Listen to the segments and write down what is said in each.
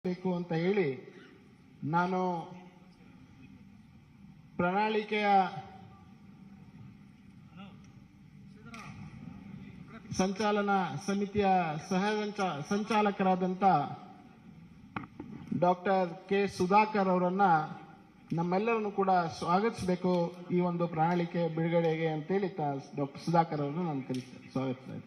ಬೇಕು ಅಂತ ಹೇಳಿ ನಾನು ಪ್ರಣಾಳಿಕೆಯ ಸಂಚಾಲನಾ ಸಮಿತಿಯ ಸಂಚಾಲಕರಾದಂಥ ಡಾಕ್ಟರ್ ಕೆ ಸುಧಾಕರ್ ಅವರನ್ನ ನಮ್ಮೆಲ್ಲರನ್ನು ಕೂಡ ಸ್ವಾಗತಿಸಬೇಕು ಈ ಒಂದು ಪ್ರಣಾಳಿಕೆ ಬಿಡುಗಡೆಗೆ ಅಂತೇಳಿ ಡಾಕ್ಟರ್ ಸುಧಾಕರ್ ಅವರನ್ನು ನಾನು ಸ್ವಾಗತಿಸ್ತಾ ಇದ್ದೀನಿ.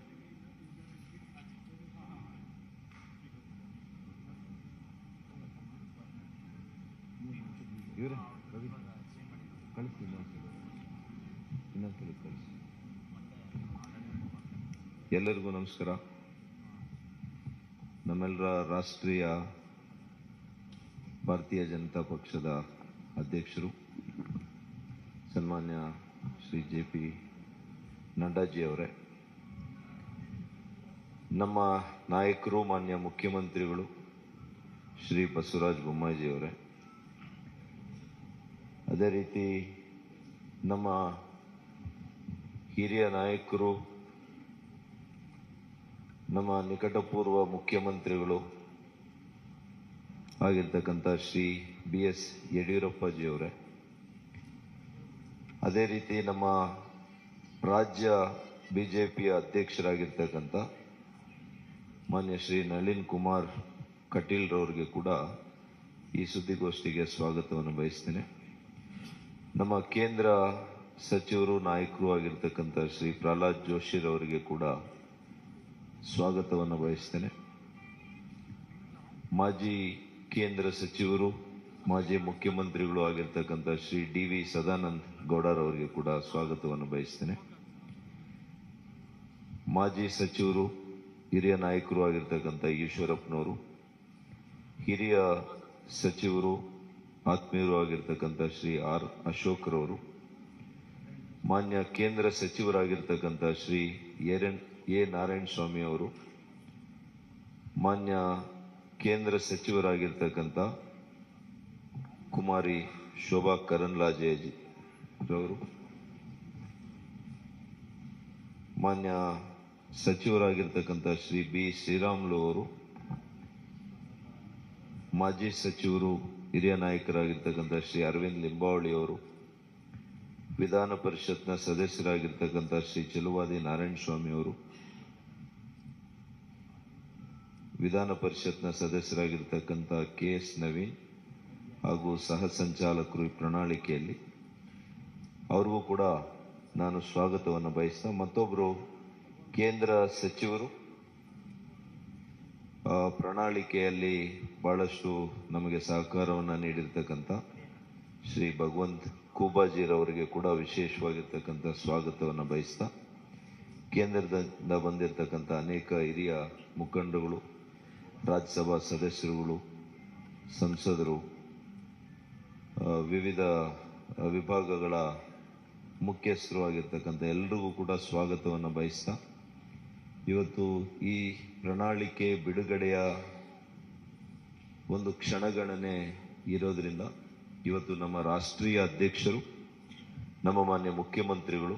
ಎಲ್ಲರಿಗೂ ನಮಸ್ಕಾರ. ನಮ್ಮೆಲ್ಲರ ರಾಷ್ಟ್ರೀಯ ಭಾರತೀಯ ಜನತಾ ಪಕ್ಷದ ಅಧ್ಯಕ್ಷರು ಸನ್ಮಾನ್ಯ ಶ್ರೀ JP ನಡ್ಡಾಜಿ ಅವರೇ, ನಮ್ಮ ನಾಯಕರು ಮಾನ್ಯ ಮುಖ್ಯಮಂತ್ರಿಗಳು ಶ್ರೀ ಬಸವರಾಜ ಬೊಮ್ಮಾಯಿ ಅವರೇ, ಅದೇ ರೀತಿ ನಮ್ಮ ಹಿರಿಯ ನಾಯಕರು ನಮ್ಮ ನಿಕಟಪೂರ್ವ ಮುಖ್ಯಮಂತ್ರಿಗಳು ಆಗಿರ್ತಕ್ಕಂಥ ಶ್ರೀ BS ಯಡಿಯೂರಪ್ಪಾಜಿ ಅವರೇ, ಅದೇ ರೀತಿ ನಮ್ಮ ರಾಜ್ಯ ಬಿಜೆಪಿಯ ಅಧ್ಯಕ್ಷರಾಗಿರ್ತಕ್ಕಂಥ ಮಾನ್ಯ ಶ್ರೀ ನಳಿನ್ ಕುಮಾರ್ ಕಟೀಲ್ ರವರಿಗೆ ಕೂಡ ಈ ಸುದ್ದಿಗೋಷ್ಠಿಗೆ ಸ್ವಾಗತವನ್ನು ಬಯಸ್ತೇನೆ. ನಮ್ಮ ಕೇಂದ್ರ ಸಚಿವರು ನಾಯಕರು ಆಗಿರ್ತಕ್ಕಂಥ ಶ್ರೀ ಪ್ರಹ್ಲಾದ್ ಜೋಶಿ ಅವರಿಗೆ ಕೂಡ ಸ್ವಾಗತವನ್ನು ಬಯಸ್ತೇನೆ. ಮಾಜಿ ಕೇಂದ್ರ ಸಚಿವರು ಮಾಜಿ ಮುಖ್ಯಮಂತ್ರಿಗಳು ಆಗಿರ್ತಕ್ಕಂಥ ಶ್ರೀ DV ಸದಾನಂದ ಗೌಡರವರಿಗೆ ಕೂಡ ಸ್ವಾಗತವನ್ನು ಬಯಸ್ತೇನೆ. ಮಾಜಿ ಸಚಿವರು ಹಿರಿಯ ನಾಯಕರು ಆಗಿರ್ತಕ್ಕಂಥ ಈಶ್ವರಪ್ಪನವರು, ಹಿರಿಯ ಸಚಿವರು ಆತ್ಮೀಯರು ಆಗಿರ್ತಕ್ಕಂಥ ಶ್ರೀ R ಅಶೋಕ್ರವರು, ಮಾನ್ಯ ಕೇಂದ್ರ ಸಚಿವರಾಗಿರ್ತಕ್ಕಂಥ ಶ್ರೀ ಎ ನಾರಾಯಣ ಸ್ವಾಮಿ ಅವರು, ಮಾನ್ಯ ಕೇಂದ್ರ ಸಚಿವರಾಗಿರ್ತಕ್ಕಂಥ ಕುಮಾರಿ ಶೋಭಾ ಕರಂದ್ಲಾಜೆ ರವರು, ಮಾನ್ಯ ಸಚಿವರಾಗಿರ್ತಕ್ಕಂಥ ಶ್ರೀ B ಶ್ರೀರಾಮುಲು ಅವರು, ಮಾಜಿ ಸಚಿವರು ಹಿರಿಯ ನಾಯಕರಾಗಿರ್ತಕ್ಕಂಥ ಶ್ರೀ ಅರವಿಂದ್ ಲಿಂಬಾವಳಿ ಅವರು, ವಿಧಾನ ಪರಿಷತ್ನ ಸದಸ್ಯರಾಗಿರ್ತಕ್ಕಂಥ ಶ್ರೀ ಚೆಲುವಾದಿ ನಾರಾಯಣ ಸ್ವಾಮಿ ಅವರು, ವಿಧಾನ ಪರಿಷತ್ನ ಸದಸ್ಯರಾಗಿರ್ತಕ್ಕಂಥ KS ನವೀನ್ ಹಾಗೂ ಸಹ ಸಂಚಾಲಕರು ಈ ಪ್ರಣಾಳಿಕೆಯಲ್ಲಿ, ಅವ್ರಿಗೂ ಕೂಡ ನಾನು ಸ್ವಾಗತವನ್ನು ಬಯಸ್ತಾ, ಮತ್ತೊಬ್ಬರು ಕೇಂದ್ರ ಸಚಿವರು ಪ್ರಣಾಳಿಕೆಯಲ್ಲಿ ಬಹಳಷ್ಟು ನಮಗೆ ಸಹಕಾರವನ್ನು ನೀಡಿರ್ತಕ್ಕಂಥ ಶ್ರೀ ಭಗವಂತ್ ಖೂಬಾಜಿರವರಿಗೆ ಕೂಡ ವಿಶೇಷವಾಗಿರ್ತಕ್ಕಂಥ ಸ್ವಾಗತವನ್ನು ಬಯಸ್ತಾ, ಕೇಂದ್ರದಿಂದ ಬಂದಿರತಕ್ಕಂಥ ಅನೇಕ ಹಿರಿಯ ಮುಖಂಡರುಗಳು, ರಾಜ್ಯಸಭಾ ಸದಸ್ಯರುಗಳು, ಸಂಸದರು, ವಿವಿಧ ವಿಭಾಗಗಳ ಮುಖ್ಯಸ್ಥರು ಆಗಿರ್ತಕ್ಕಂಥ ಎಲ್ರಿಗೂ ಕೂಡ ಸ್ವಾಗತವನ್ನು ಬಯಸ್ತಾ, ಇವತ್ತು ಈ ಪ್ರಣಾಳಿಕೆ ಬಿಡುಗಡೆಯ ಒಂದು ಕ್ಷಣಗಣನೆ ಇರೋದ್ರಿಂದ ಇವತ್ತು ನಮ್ಮ ರಾಷ್ಟ್ರೀಯ ಅಧ್ಯಕ್ಷರು, ನಮ್ಮ ಮಾನ್ಯ ಮುಖ್ಯಮಂತ್ರಿಗಳು,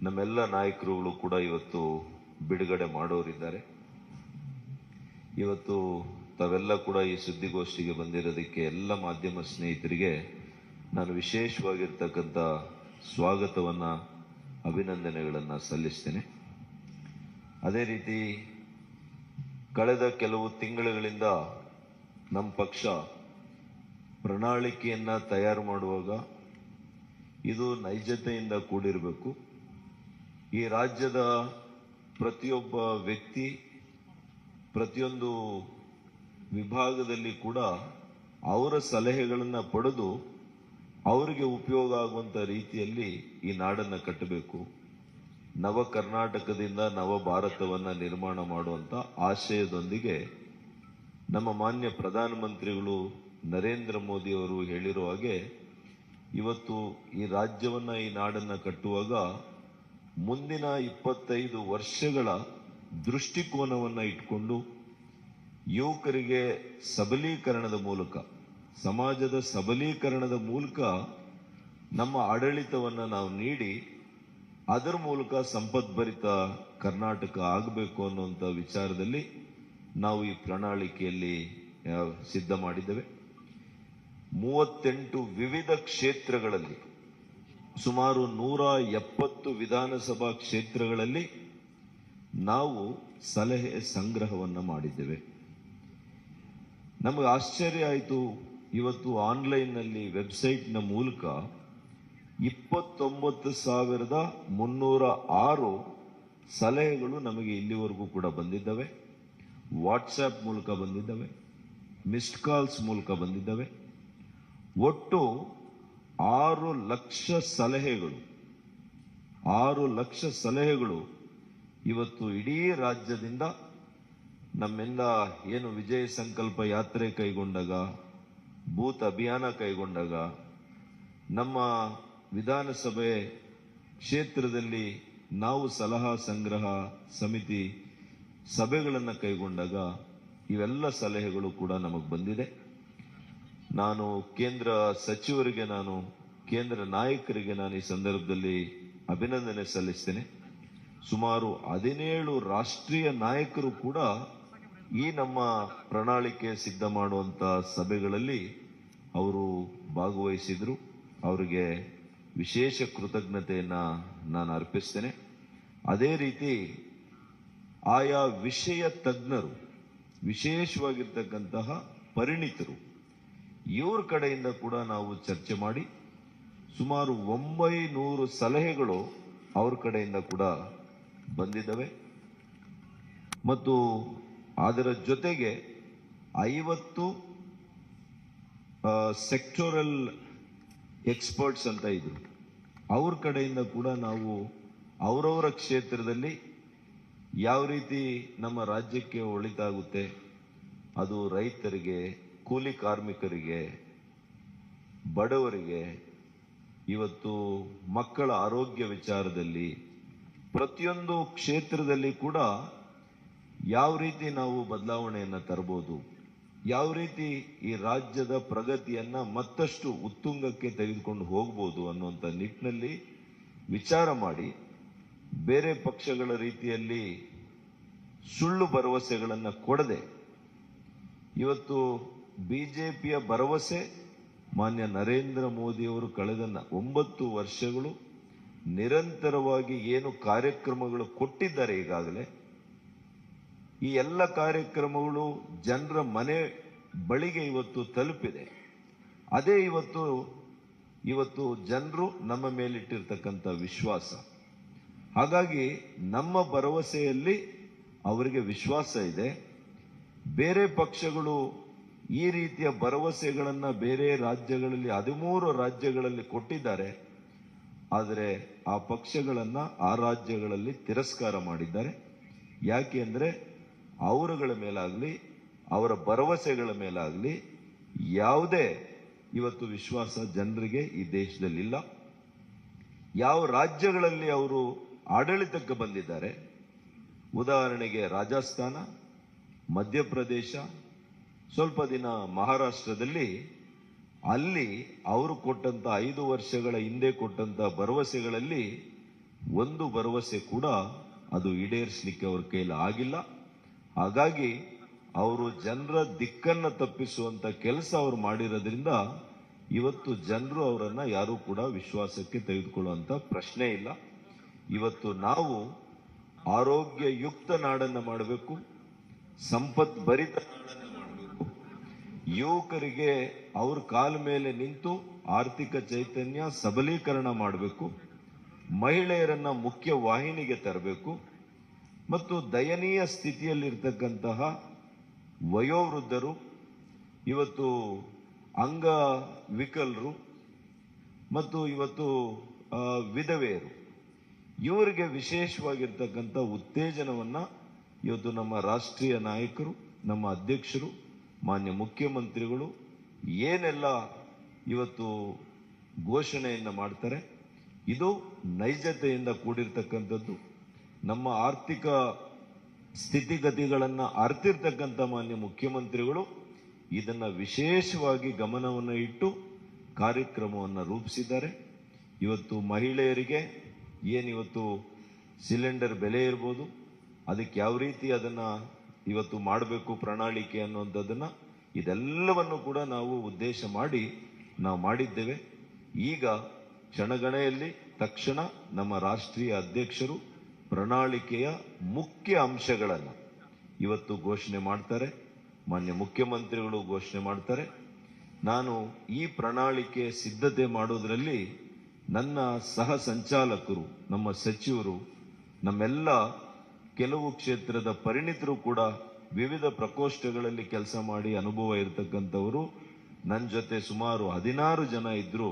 ನಮ್ಮೆಲ್ಲ ನಾಯಕರುಗಳು ಕೂಡ ಇವತ್ತು ಬಿಡುಗಡೆ ಮಾಡೋರಿದ್ದಾರೆ. ಇವತ್ತು ತಾವೆಲ್ಲ ಕೂಡ ಈ ಸುದ್ದಿಗೋಷ್ಠಿಗೆ ಬಂದಿರೋದಕ್ಕೆ ಎಲ್ಲ ಮಾಧ್ಯಮ ಸ್ನೇಹಿತರಿಗೆ ನಾನು ವಿಶೇಷವಾಗಿರ್ತಕ್ಕಂಥ ಸ್ವಾಗತವನ್ನು ಅಭಿನಂದನೆಗಳನ್ನು ಸಲ್ಲಿಸ್ತೇನೆ. ಅದೇ ರೀತಿ ಕಳೆದ ಕೆಲವು ತಿಂಗಳುಗಳಿಂದ ನಮ್ಮ ಪಕ್ಷ ಪ್ರಣಾಳಿಕೆಯನ್ನು ತಯಾರು ಮಾಡುವಾಗ ಇದು ನೈಜತೆಯಿಂದ ಕೂಡಿರಬೇಕು. ಈ ರಾಜ್ಯದ ಪ್ರತಿಯೊಬ್ಬ ವ್ಯಕ್ತಿ ಪ್ರತಿಯೊಂದು ವಿಭಾಗದಲ್ಲಿ ಕೂಡ ಅವರ ಸಲಹೆಗಳನ್ನು ಪಡೆದು ಅವರಿಗೆ ಉಪಯೋಗ ಆಗುವಂಥ ರೀತಿಯಲ್ಲಿ ಈ ನಾಡನ್ನು ಕಟ್ಟಬೇಕು. ನವ ಕರ್ನಾಟಕದಿಂದ ನವ ಭಾರತವನ್ನು ನಿರ್ಮಾಣ ಮಾಡುವಂಥ ಆಶಯದೊಂದಿಗೆ ನಮ್ಮ ಮಾನ್ಯ ಪ್ರಧಾನಮಂತ್ರಿಗಳು ನರೇಂದ್ರ ಮೋದಿ ಅವರು ಹೇಳಿರೋ ಹಾಗೆ ಇವತ್ತು ಈ ರಾಜ್ಯವನ್ನು ಈ ನಾಡನ್ನು ಕಟ್ಟುವಾಗ ಮುಂದಿನ 25 ವರ್ಷಗಳ ದೃಷ್ಟಿಕೋನವನ್ನು ಇಟ್ಕೊಂಡು ಯುವಕರಿಗೆ ಸಬಲೀಕರಣದ ಮೂಲಕ, ಸಮಾಜದ ಸಬಲೀಕರಣದ ಮೂಲಕ ನಮ್ಮ ಆಡಳಿತವನ್ನು ನಾವು ನೀಡಿ ಅದರ ಮೂಲಕ ಸಂಪದ್ಭರಿತ ಕರ್ನಾಟಕ ಆಗಬೇಕು ಅನ್ನುವಂಥ ವಿಚಾರದಲ್ಲಿ ನಾವು ಈ ಪ್ರಣಾಳಿಕೆಯಲ್ಲಿ ಸಿದ್ಧ ಮಾಡಿದ್ದೇವೆ. 38 ವಿವಿಧ ಕ್ಷೇತ್ರಗಳಲ್ಲಿ ಸುಮಾರು 170 ವಿಧಾನಸಭಾ ಕ್ಷೇತ್ರಗಳಲ್ಲಿ ನಾವು ಸಲಹೆ ಸಂಗ್ರಹವನ್ನು ಮಾಡಿದ್ದೇವೆ. ನಮಗೆ ಆಶ್ಚರ್ಯ ಆಯಿತು. ಇವತ್ತು ಆನ್ಲೈನ್ನಲ್ಲಿ ವೆಬ್ಸೈಟ್ನ ಮೂಲಕ 29,306 ಸಲಹೆಗಳು ನಮಗೆ ಇಲ್ಲಿವರೆಗೂ ಕೂಡ ಬಂದಿದ್ದಾವೆ. ವಾಟ್ಸ್ಆ್ಯಪ್ ಮೂಲಕ ಬಂದಿದ್ದಾವೆ, ಮಿಸ್ಡ್ ಕಾಲ್ಸ್ ಮೂಲಕ ಬಂದಿದ್ದಾವೆ. ಒಟ್ಟು 6 ಲಕ್ಷ ಸಲಹೆಗಳು ಇವತ್ತು ಇಡೀ ರಾಜ್ಯದಿಂದ ನಮ್ಮೆಲ್ಲ ಏನು ವಿಜಯ ಸಂಕಲ್ಪ ಯಾತ್ರೆ ಕೈಗೊಂಡಾಗ, ಬೂತ್ ಅಭಿಯಾನ ಕೈಗೊಂಡಾಗ, ನಮ್ಮ ವಿಧಾನಸಭೆ ಕ್ಷೇತ್ರದಲ್ಲಿ ನಾವು ಸಲಹಾ ಸಂಗ್ರಹ ಸಮಿತಿ ಸಭೆಗಳನ್ನು ಕೈಗೊಂಡಾಗ ಇವೆಲ್ಲ ಸಲಹೆಗಳು ಕೂಡ ನಮಗೆ ಬಂದಿದೆ. ನಾನು ಕೇಂದ್ರ ಸಚಿವರಿಗೆ, ಕೇಂದ್ರ ನಾಯಕರಿಗೆ ಈ ಸಂದರ್ಭದಲ್ಲಿ ಅಭಿನಂದನೆ ಸಲ್ಲಿಸ್ತೇನೆ. ಸುಮಾರು 17 ರಾಷ್ಟ್ರೀಯ ನಾಯಕರು ಕೂಡ ಈ ನಮ್ಮ ಪ್ರಣಾಳಿಕೆ ಸಿದ್ಧ ಮಾಡುವಂತ ಸಭೆಗಳಲ್ಲಿ ಅವರು ಭಾಗವಹಿಸಿದ್ರು. ಅವರಿಗೆ ವಿಶೇಷ ಕೃತಜ್ಞತೆಯನ್ನ ನಾನು ಅರ್ಪಿಸ್ತೇನೆ. ಅದೇ ರೀತಿ ಆಯಾ ವಿಷಯ ತಜ್ಞರು, ವಿಶೇಷವಾಗಿರ್ತಕ್ಕಂತಹ ಪರಿಣಿತರು, ಇವ್ರ ಕಡೆಯಿಂದ ಕೂಡ ನಾವು ಚರ್ಚೆ ಮಾಡಿ ಸುಮಾರು 900 ಸಲಹೆಗಳು ಅವ್ರ ಕಡೆಯಿಂದ ಕೂಡ ಬಂದಿದ್ದಾವೆ. ಮತ್ತು ಅದರ ಜೊತೆಗೆ 50 ಸೆಕ್ಟೋರಲ್ ಎಕ್ಸ್ಪರ್ಟ್ಸ್ ಅಂತ ಇದ್ರು. ಅವ್ರ ಕಡೆಯಿಂದ ಕೂಡ ನಾವು ಅವರವರ ಕ್ಷೇತ್ರದಲ್ಲಿ ಯಾವ ರೀತಿ ನಮ್ಮ ರಾಜ್ಯಕ್ಕೆ ಒಳಿತಾಗುತ್ತೆ, ಅದು ರೈತರಿಗೆ, ಕೂಲಿ ಕಾರ್ಮಿಕರಿಗೆ, ಬಡವರಿಗೆ, ಇವತ್ತು ಮಕ್ಕಳ ಆರೋಗ್ಯ ವಿಚಾರದಲ್ಲಿ, ಪ್ರತಿಯೊಂದು ಕ್ಷೇತ್ರದಲ್ಲಿ ಕೂಡ ಯಾವ ರೀತಿ ನಾವು ಬದಲಾವಣೆಯನ್ನು ತರಬಹುದು, ಯಾವ ರೀತಿ ಈ ರಾಜ್ಯದ ಪ್ರಗತಿಯನ್ನ ಮತ್ತಷ್ಟು ಉತ್ತುಂಗಕ್ಕೆ ತೆಗೆದುಕೊಂಡು ಹೋಗ್ಬೋದು ಅನ್ನುವಂಥ ನಿಟ್ಟಿನಲ್ಲಿ ವಿಚಾರ ಮಾಡಿ, ಬೇರೆ ಪಕ್ಷಗಳ ರೀತಿಯಲ್ಲಿ ಸುಳ್ಳು ಭರವಸೆಗಳನ್ನು ಕೊಡದೆ, ಇವತ್ತು ಬಿಜೆಪಿಯ ಭರವಸೆ ಮಾನ್ಯ ನರೇಂದ್ರ ಮೋದಿಯವರು ಕಳೆದ 9 ವರ್ಷಗಳು ನಿರಂತರವಾಗಿ ಏನು ಕಾರ್ಯಕ್ರಮಗಳು ಕೊಟ್ಟಿದ್ದಾರೆ, ಈಗಾಗಲೇ ಈ ಎಲ್ಲ ಕಾರ್ಯಕ್ರಮಗಳು ಜನರ ಮನೆ ಬಳಿಗೆ ಇವತ್ತು ತಲುಪಿದೆ. ಅದೇ ಇವತ್ತು ಜನರು ನಮ್ಮ ಮೇಲಿಟ್ಟಿರ್ತಕ್ಕಂಥ ವಿಶ್ವಾಸ. ಹಾಗಾಗಿ ನಮ್ಮ ಭರವಸೆಯಲ್ಲಿ ಅವರಿಗೆ ವಿಶ್ವಾಸ ಇದೆ. ಬೇರೆ ಪಕ್ಷಗಳು ಈ ರೀತಿಯ ಭರವಸೆಗಳನ್ನ ಬೇರೆ ರಾಜ್ಯಗಳಲ್ಲಿ 13 ರಾಜ್ಯಗಳಲ್ಲಿ ಕೊಟ್ಟಿದ್ದಾರೆ. ಆದರೆ ಆ ಪಕ್ಷಗಳನ್ನ ಆ ರಾಜ್ಯಗಳಲ್ಲಿ ತಿರಸ್ಕಾರ ಮಾಡಿದ್ದಾರೆ. ಯಾಕೆ ಅಂದ್ರೆ ಅವರುಗಳ ಮೇಲಾಗ್ಲಿ, ಅವರ ಭರವಸೆಗಳ ಮೇಲಾಗ್ಲಿ ಯಾವುದೇ ಇವತ್ತು ವಿಶ್ವಾಸ ಜನರಿಗೆ ಈ ದೇಶದಲ್ಲಿಲ್ಲ. ಯಾವ ರಾಜ್ಯಗಳಲ್ಲಿ ಅವರು ಆಡಳಿತಕ್ಕೆ ಬಂದಿದ್ದಾರೆ, ಉದಾಹರಣೆಗೆ ರಾಜಸ್ಥಾನ, ಮಧ್ಯಪ್ರದೇಶ, ಸ್ವಲ್ಪ ದಿನ ಮಹಾರಾಷ್ಟ್ರದಲ್ಲಿ, ಅಲ್ಲಿ ಅವರು ಕೊಟ್ಟಂತ 5 ವರ್ಷಗಳ ಹಿಂದೆ ಕೊಟ್ಟಂತ ಭರವಸೆಗಳಲ್ಲಿ ಒಂದು ಭರವಸೆ ಕೂಡ ಅದು ಈಡೇರಿಸಲಿಕ್ಕೆ ಅವ್ರ ಕೈಲಿ ಆಗಿಲ್ಲ. ಹಾಗಾಗಿ ಅವರು ಜನರ ದಿಕ್ಕನ್ನ ತಪ್ಪಿಸುವಂತ ಕೆಲಸ ಅವರು ಮಾಡಿರೋದ್ರಿಂದ ಇವತ್ತು ಜನರು ಅವರನ್ನ ಯಾರು ಕೂಡ ವಿಶ್ವಾಸಕ್ಕೆ ತೆಗೆದುಕೊಳ್ಳುವಂತ ಪ್ರಶ್ನೆ ಇಲ್ಲ. ಇವತ್ತು ನಾವು ಆರೋಗ್ಯಯುಕ್ತ ನಾಡನ್ನ ಮಾಡಬೇಕು, ಸಂಪತ್ ಭರಿತ ನಾಡನ್ನ ಮಾಡಬೇಕು, ಯುವಕರಿಗೆ ಅವ್ರ ಕಾಲ ಮೇಲೆ ನಿಂತು ಆರ್ಥಿಕ ಚೈತನ್ಯ ಸಬಲೀಕರಣ ಮಾಡಬೇಕು, ಮಹಿಳೆಯರನ್ನ ಮುಖ್ಯ ವಾಹಿನಿಗೆ ತರಬೇಕು, ಮತ್ತು ದಯನೀಯ ಸ್ಥಿತಿಯಲ್ಲಿರ್ತಕ್ಕಂತಹ ವಯೋವೃದ್ಧರು, ಇವತ್ತು ಅಂಗವಿಕಲರು ಮತ್ತು ಇವತ್ತು ವಿಧವೆಯರು, ಇವರಿಗೆ ವಿಶೇಷವಾಗಿರ್ತಕ್ಕಂಥ ಉತ್ತೇಜನವನ್ನ ಇವತ್ತು ನಮ್ಮ ರಾಷ್ಟ್ರೀಯ ನಾಯಕರು, ನಮ್ಮ ಅಧ್ಯಕ್ಷರು, ಮಾನ್ಯ ಮುಖ್ಯಮಂತ್ರಿಗಳು ಏನೆಲ್ಲ ಇವತ್ತು ಘೋಷಣೆಯನ್ನು ಮಾಡ್ತಾರೆ, ಇದು ನೈಜತೆಯಿಂದ ಕೂಡಿರ್ತಕ್ಕಂಥದ್ದು. ನಮ್ಮ ಆರ್ಥಿಕ ಸ್ಥಿತಿಗತಿಗಳನ್ನು ಅರ್ತಿರ್ತಕ್ಕಂಥ ಮಾನ್ಯ ಮುಖ್ಯಮಂತ್ರಿಗಳು ಇದನ್ನ ವಿಶೇಷವಾಗಿ ಗಮನವನ್ನು ಇಟ್ಟು ಕಾರ್ಯಕ್ರಮವನ್ನು ರೂಪಿಸಿದ್ದಾರೆ. ಇವತ್ತು ಮಹಿಳೆಯರಿಗೆ ಏನಿವತ್ತು ಸಿಲಿಂಡರ್ ಬೆಲೆ ಇರ್ಬೋದು, ಅದಕ್ಕೆ ಯಾವ ರೀತಿ ಅದನ್ನ ಇವತ್ತು ಮಾಡಬೇಕು ಪ್ರಣಾಳಿಕೆ ಅನ್ನುವಂಥದ್ದನ್ನ ಇದೆಲ್ಲವನ್ನು ಕೂಡ ನಾವು ಉದ್ದೇಶ ಮಾಡಿ ನಾವು ಮಾಡಿದ್ದೇವೆ. ಈಗ ಕ್ಷಣಗಣೆಯಲ್ಲಿ ತಕ್ಷಣ ನಮ್ಮ ರಾಷ್ಟ್ರೀಯ ಅಧ್ಯಕ್ಷರು ಪ್ರಣಾಳಿಕೆಯ ಮುಖ್ಯ ಅಂಶಗಳನ್ನು ಇವತ್ತು ಘೋಷಣೆ ಮಾಡ್ತಾರೆ, ಮಾನ್ಯ ಮುಖ್ಯಮಂತ್ರಿಗಳು ಘೋಷಣೆ ಮಾಡ್ತಾರೆ. ನಾನು ಈ ಪ್ರಣಾಳಿಕೆ ಸಿದ್ಧತೆ ಮಾಡೋದ್ರಲ್ಲಿ ನನ್ನ ಸಹ ಸಂಚಾಲಕರು, ನಮ್ಮ ಸಚಿವರು, ನಮ್ಮೆಲ್ಲ ಕೆಲವು ಕ್ಷೇತ್ರದ ಪರಿಣಿತರು ಕೂಡ ವಿವಿಧ ಪ್ರಕೋಷ್ಠಗಳಲ್ಲಿ ಕೆಲಸ ಮಾಡಿ ಅನುಭವ ಇರತಕ್ಕಂಥವರು ನನ್ನ ಜೊತೆ ಸುಮಾರು 16 ಜನ ಇದ್ರು.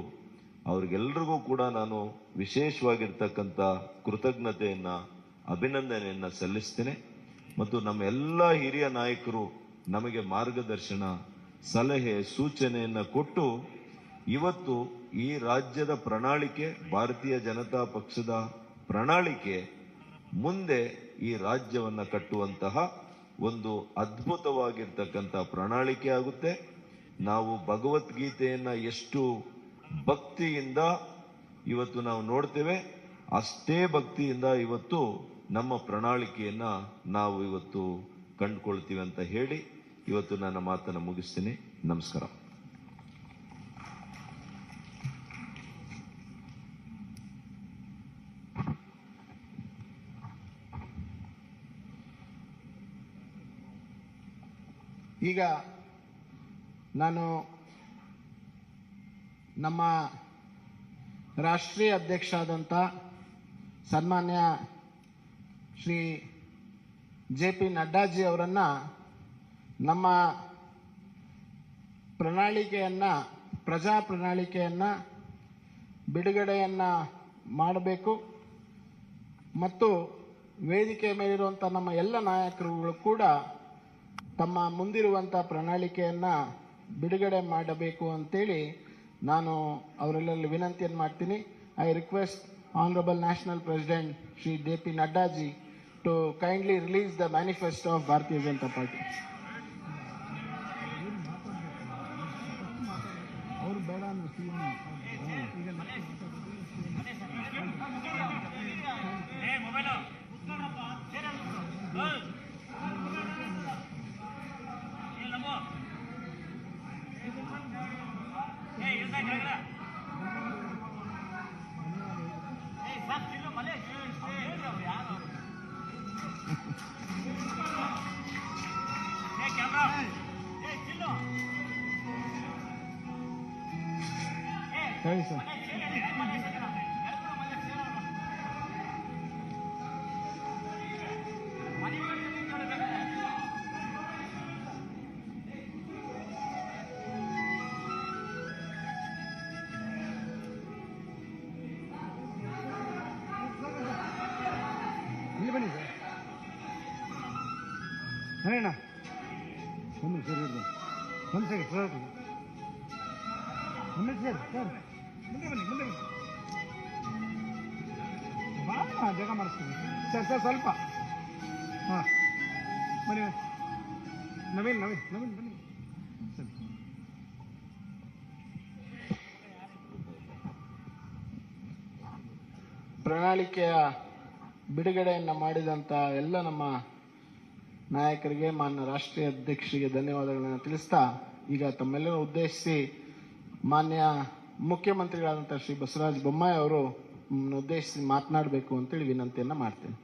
ಅವ್ರಿಗೆಲ್ರಿಗೂ ಕೂಡ ನಾನು ವಿಶೇಷವಾಗಿರ್ತಕ್ಕಂಥ ಕೃತಜ್ಞತೆಯನ್ನ, ಅಭಿನಂದನೆಯನ್ನ ಸಲ್ಲಿಸ್ತೇನೆ. ಮತ್ತು ನಮ್ಮ ಎಲ್ಲ ಹಿರಿಯ ನಾಯಕರು ನಮಗೆ ಮಾರ್ಗದರ್ಶನ, ಸಲಹೆ, ಸೂಚನೆಯನ್ನ ಕೊಟ್ಟು ಇವತ್ತು ಈ ರಾಜ್ಯದ ಪ್ರಣಾಳಿಕೆ, ಭಾರತೀಯ ಜನತಾ ಪಕ್ಷದ ಪ್ರಣಾಳಿಕೆ ಮುಂದೆ ಈ ರಾಜ್ಯವನ್ನ ಕಟ್ಟುವಂತಹ ಒಂದು ಅದ್ಭುತವಾಗಿರ್ತಕ್ಕಂಥ ಪ್ರಣಾಳಿಕೆ ಆಗುತ್ತೆ. ನಾವು ಭಗವದ್ಗೀತೆಯನ್ನ ಎಷ್ಟು ಭಕ್ತಿಯಿಂದ ಇವತ್ತು ನಾವು ನೋಡ್ತೇವೆ, ಅಷ್ಟೇ ಭಕ್ತಿಯಿಂದ ಇವತ್ತು ನಮ್ಮ ಪ್ರಣಾಳಿಕೆಯನ್ನ ನಾವು ಇವತ್ತು ಕಂಡುಕೊಳ್ತೀವಿ ಅಂತ ಹೇಳಿ ಇವತ್ತು ನನ್ನ ಮಾತನ್ನು ಮುಗಿಸ್ತೀನಿ. ನಮಸ್ಕಾರ. ಈಗ ನಾನು ನಮ್ಮ ರಾಷ್ಟ್ರೀಯ ಅಧ್ಯಕ್ಷ ಆದಂಥ ಸನ್ಮಾನ್ಯ ಶ್ರೀ JP ನಡ್ಡಾಜಿ ಅವರನ್ನ ನಮ್ಮ ಪ್ರಜಾ ಪ್ರಣಾಳಿಕೆಯನ್ನ ಬಿಡುಗಡೆಯನ್ನ ಮಾಡಬೇಕು ಮತ್ತು ವೇದಿಕೆ ಮೇಲಿರುವಂಥ ನಮ್ಮ ಎಲ್ಲ ನಾಯಕರುಗಳು ಕೂಡ ತಮ್ಮ ಮುಂದಿರುವಂಥ ಪ್ರಣಾಳಿಕೆಯನ್ನ ಬಿಡುಗಡೆ ಮಾಡಬೇಕು ಅಂತೇಳಿ ನಾನು ಅವರೆಲ್ಲರಲ್ಲಿ ವಿನಂತಿಯನ್ನು ಮಾಡ್ತೀನಿ. I request honourable national president Shri JP ನಡ್ಡಾಜಿ to kindly release the manifesto of Bharatiya Janata Party. ಸರಿ ಸರ್. ಇಲ್ಲಿ ಬನ್ನಿ ಸರ್. ಹೇಳಣ್ಣ ಒಂದು ಸರಿ ಒಂದು ಸೆಕೆಂಡ್ ಸರ್. ಮುಂದೆ ಸರ್ ಸರ್ ಮುಂದೆ ಬನ್ನಿ ಭಾಳ ಜಾಗ ಮಾಡಿಸ್ತೀನಿ ಸರ್. ಸರ್ ಸ್ವಲ್ಪ ಹಾಂ ಬನ್ನಿ ನವೀನ್ ಬನ್ನಿ ಸರಿ. ಪ್ರಣಾಳಿಕೆಯ ಬಿಡುಗಡೆಯನ್ನು ಮಾಡಿದಂಥ ಎಲ್ಲ ನಮ್ಮ ನಾಯಕರಿಗೆ, ಮಾನ್ಯ ರಾಷ್ಟ್ರೀಯ ಅಧ್ಯಕ್ಷರಿಗೆ ಧನ್ಯವಾದಗಳನ್ನು ತಿಳಿಸ್ತಾ, ಈಗ ತಮ್ಮೆಲ್ಲರೂ ಉದ್ದೇಶಿಸಿ ಮಾನ್ಯ ಮುಖ್ಯಮಂತ್ರಿಗಳಾದಂಥ ಶ್ರೀ ಬಸವರಾಜ ಬೊಮ್ಮಾಯಿ ಅವರು ಉದ್ದೇಶಿಸಿ ಮಾತನಾಡಬೇಕು ಅಂತೇಳಿ ವಿನಂತಿಯನ್ನು ಮಾಡ್ತೇನೆ.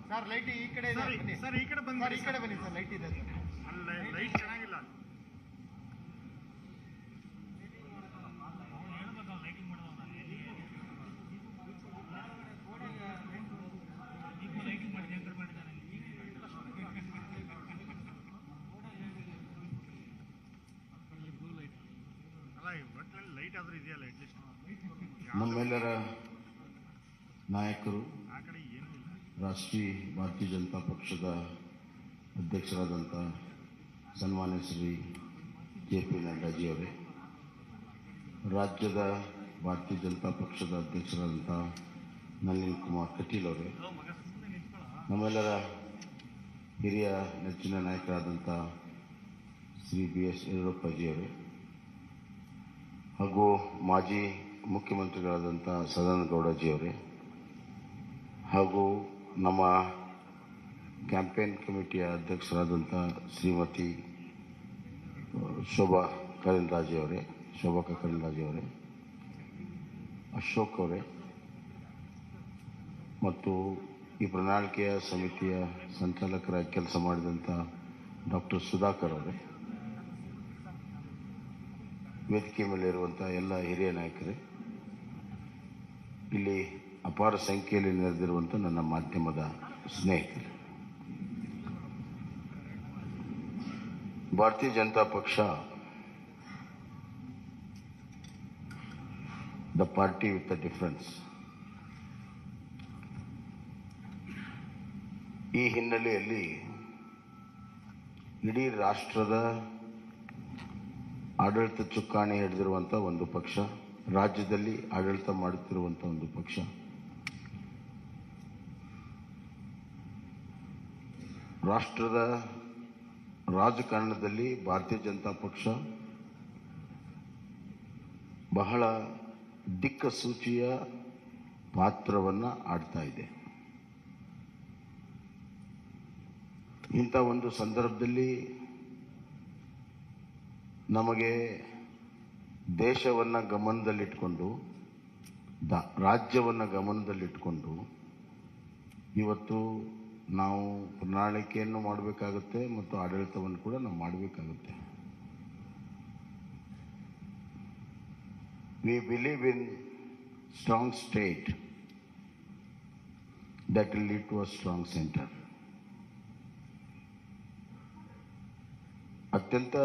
ಸರ್ ಲೈಟ್ ಈ ಕಡೆ ಇದೆ ಸರ್. ಈ ಕಡೆ ಬನ್ನಿ ಸರ್. ಲೈಟ್ ಇದೆ ಸರ್. ಲೈಟ್ ಚೆನ್ನಾಗಿಲ್ಲ. ನಮ್ಮೆಲ್ಲರ ನಾಯಕರು, ರಾಷ್ಟ್ರೀಯ ಭಾರತೀಯ ಜನತಾ ಪಕ್ಷದ ಅಧ್ಯಕ್ಷರಾದಂಥ ಸನ್ಮಾನ್ಯ ಶ್ರೀ JP ನಡ್ಡಾಜಿ ಅವರೇ, ರಾಜ್ಯದ ಭಾರತೀಯ ಜನತಾ ಪಕ್ಷದ ಅಧ್ಯಕ್ಷರಾದಂಥ ನಳಿನ್ ಕುಮಾರ್ ಕಟೀಲ್ ಅವರೇ, ನಮ್ಮೆಲ್ಲರ ಹಿರಿಯ ನೆಚ್ಚಿನ ನಾಯಕರಾದಂಥ ಶ್ರೀ BS ಯಡಿಯೂರಪ್ಪಾಜಿಯವರೇ ಹಾಗೂ ಮಾಜಿ ಮುಖ್ಯಮಂತ್ರಿಗಳಾದಂಥ ಸದಾನಂದಗೌಡಜಿಯವರೇ ಹಾಗೂ ನಮ್ಮ ಕ್ಯಾಂಪೇನ್ ಕಮಿಟಿಯ ಅಧ್ಯಕ್ಷರಾದಂಥ ಶ್ರೀಮತಿ ಶೋಭಾ ಕರಂದ್ಲಾಜೆಯವರೇ ಅಶೋಕ್ ಅವರೇ ಮತ್ತು ಈ ಪ್ರಣಾಳಿಕೆಯ ಸಮಿತಿಯ ಸಂಚಾಲಕರಾಗಿ ಕೆಲಸ ಮಾಡಿದಂಥ ಡಾಕ್ಟರ್ ಸುಧಾಕರ್ ಅವರೇ, ವೇದಿಕೆ ಮೇಲೆ ಇರುವಂಥ ಎಲ್ಲ ಹಿರಿಯ ನಾಯಕರೇ, ಇಲ್ಲಿ ಅಪಾರ ಸಂಖ್ಯೆಯಲ್ಲಿ ನೆರೆದಿರುವಂಥ ನನ್ನ ಮಾಧ್ಯಮದ ಸ್ನೇಹಿತರು, ಭಾರತೀಯ ಜನತಾ ಪಕ್ಷ the party with the difference ಈ ಹಿನ್ನೆಲೆಯಲ್ಲಿ ಇಡೀ ರಾಷ್ಟ್ರದ ಆಡಳಿತ ಚುಕ್ಕಾಣಿ ಹಿಡಿದಿರುವಂಥ ಒಂದು ಪಕ್ಷ, ರಾಜ್ಯದಲ್ಲಿ ಆಡಳಿತ ಮಾಡುತ್ತಿರುವಂಥ ಒಂದು ಪಕ್ಷ, ರಾಷ್ಟ್ರದ ರಾಜಕಾರಣದಲ್ಲಿ ಭಾರತೀಯ ಜನತಾ ಪಕ್ಷ ಬಹಳ ದಿಕ್ಕಸೂಚಿಯ ಪಾತ್ರವನ್ನು ಆಡ್ತಾ ಇದೆ. ಇಂಥ ಒಂದು ಸಂದರ್ಭದಲ್ಲಿ ನಮಗೆ ದೇಶವನ್ನು ಗಮನದಲ್ಲಿಟ್ಕೊಂಡು, ರಾಜ್ಯವನ್ನು ಗಮನದಲ್ಲಿಟ್ಕೊಂಡು ಇವತ್ತು ನಾವು ಪ್ರಣಾಳಿಕೆಯನ್ನು ಮಾಡಬೇಕಾಗುತ್ತೆ ಮತ್ತು ಆಡಳಿತವನ್ನು ಕೂಡ ನಾವು ಮಾಡಬೇಕಾಗುತ್ತೆ. We believe in strong state that will lead to a strong center. ಅತ್ಯಂತ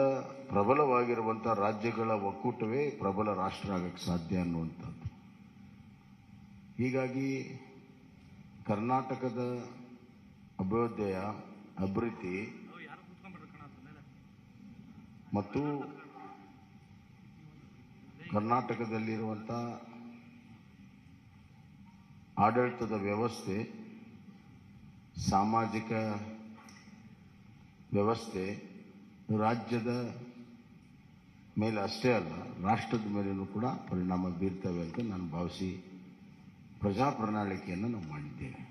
ಪ್ರಬಲವಾಗಿರುವಂಥ ರಾಜ್ಯಗಳ ಒಕ್ಕೂಟವೇ ಪ್ರಬಲ ರಾಷ್ಟ್ರ ಆಗಕ್ಕೆ ಸಾಧ್ಯ ಅನ್ನುವಂಥದ್ದು. ಹೀಗಾಗಿ ಕರ್ನಾಟಕದ ಅಭಿವೃದ್ಧಿ ಮತ್ತು ಕರ್ನಾಟಕದಲ್ಲಿರುವಂಥ ಆಡಳಿತದ ವ್ಯವಸ್ಥೆ, ಸಾಮಾಜಿಕ ವ್ಯವಸ್ಥೆ ರಾಜ್ಯದ ಮೇಲೆ ಅಷ್ಟೇ ಅಲ್ಲ, ರಾಷ್ಟ್ರದ ಮೇಲೂ ಕೂಡ ಪರಿಣಾಮ ಬೀರ್ತವೆ ಅಂತ ನಾನು ಭಾವಿಸಿ ಪ್ರಜಾ ಪ್ರಣಾಳಿಕೆಯನ್ನು ನಾವು ಮಾಡಿದ್ದೇವೆ.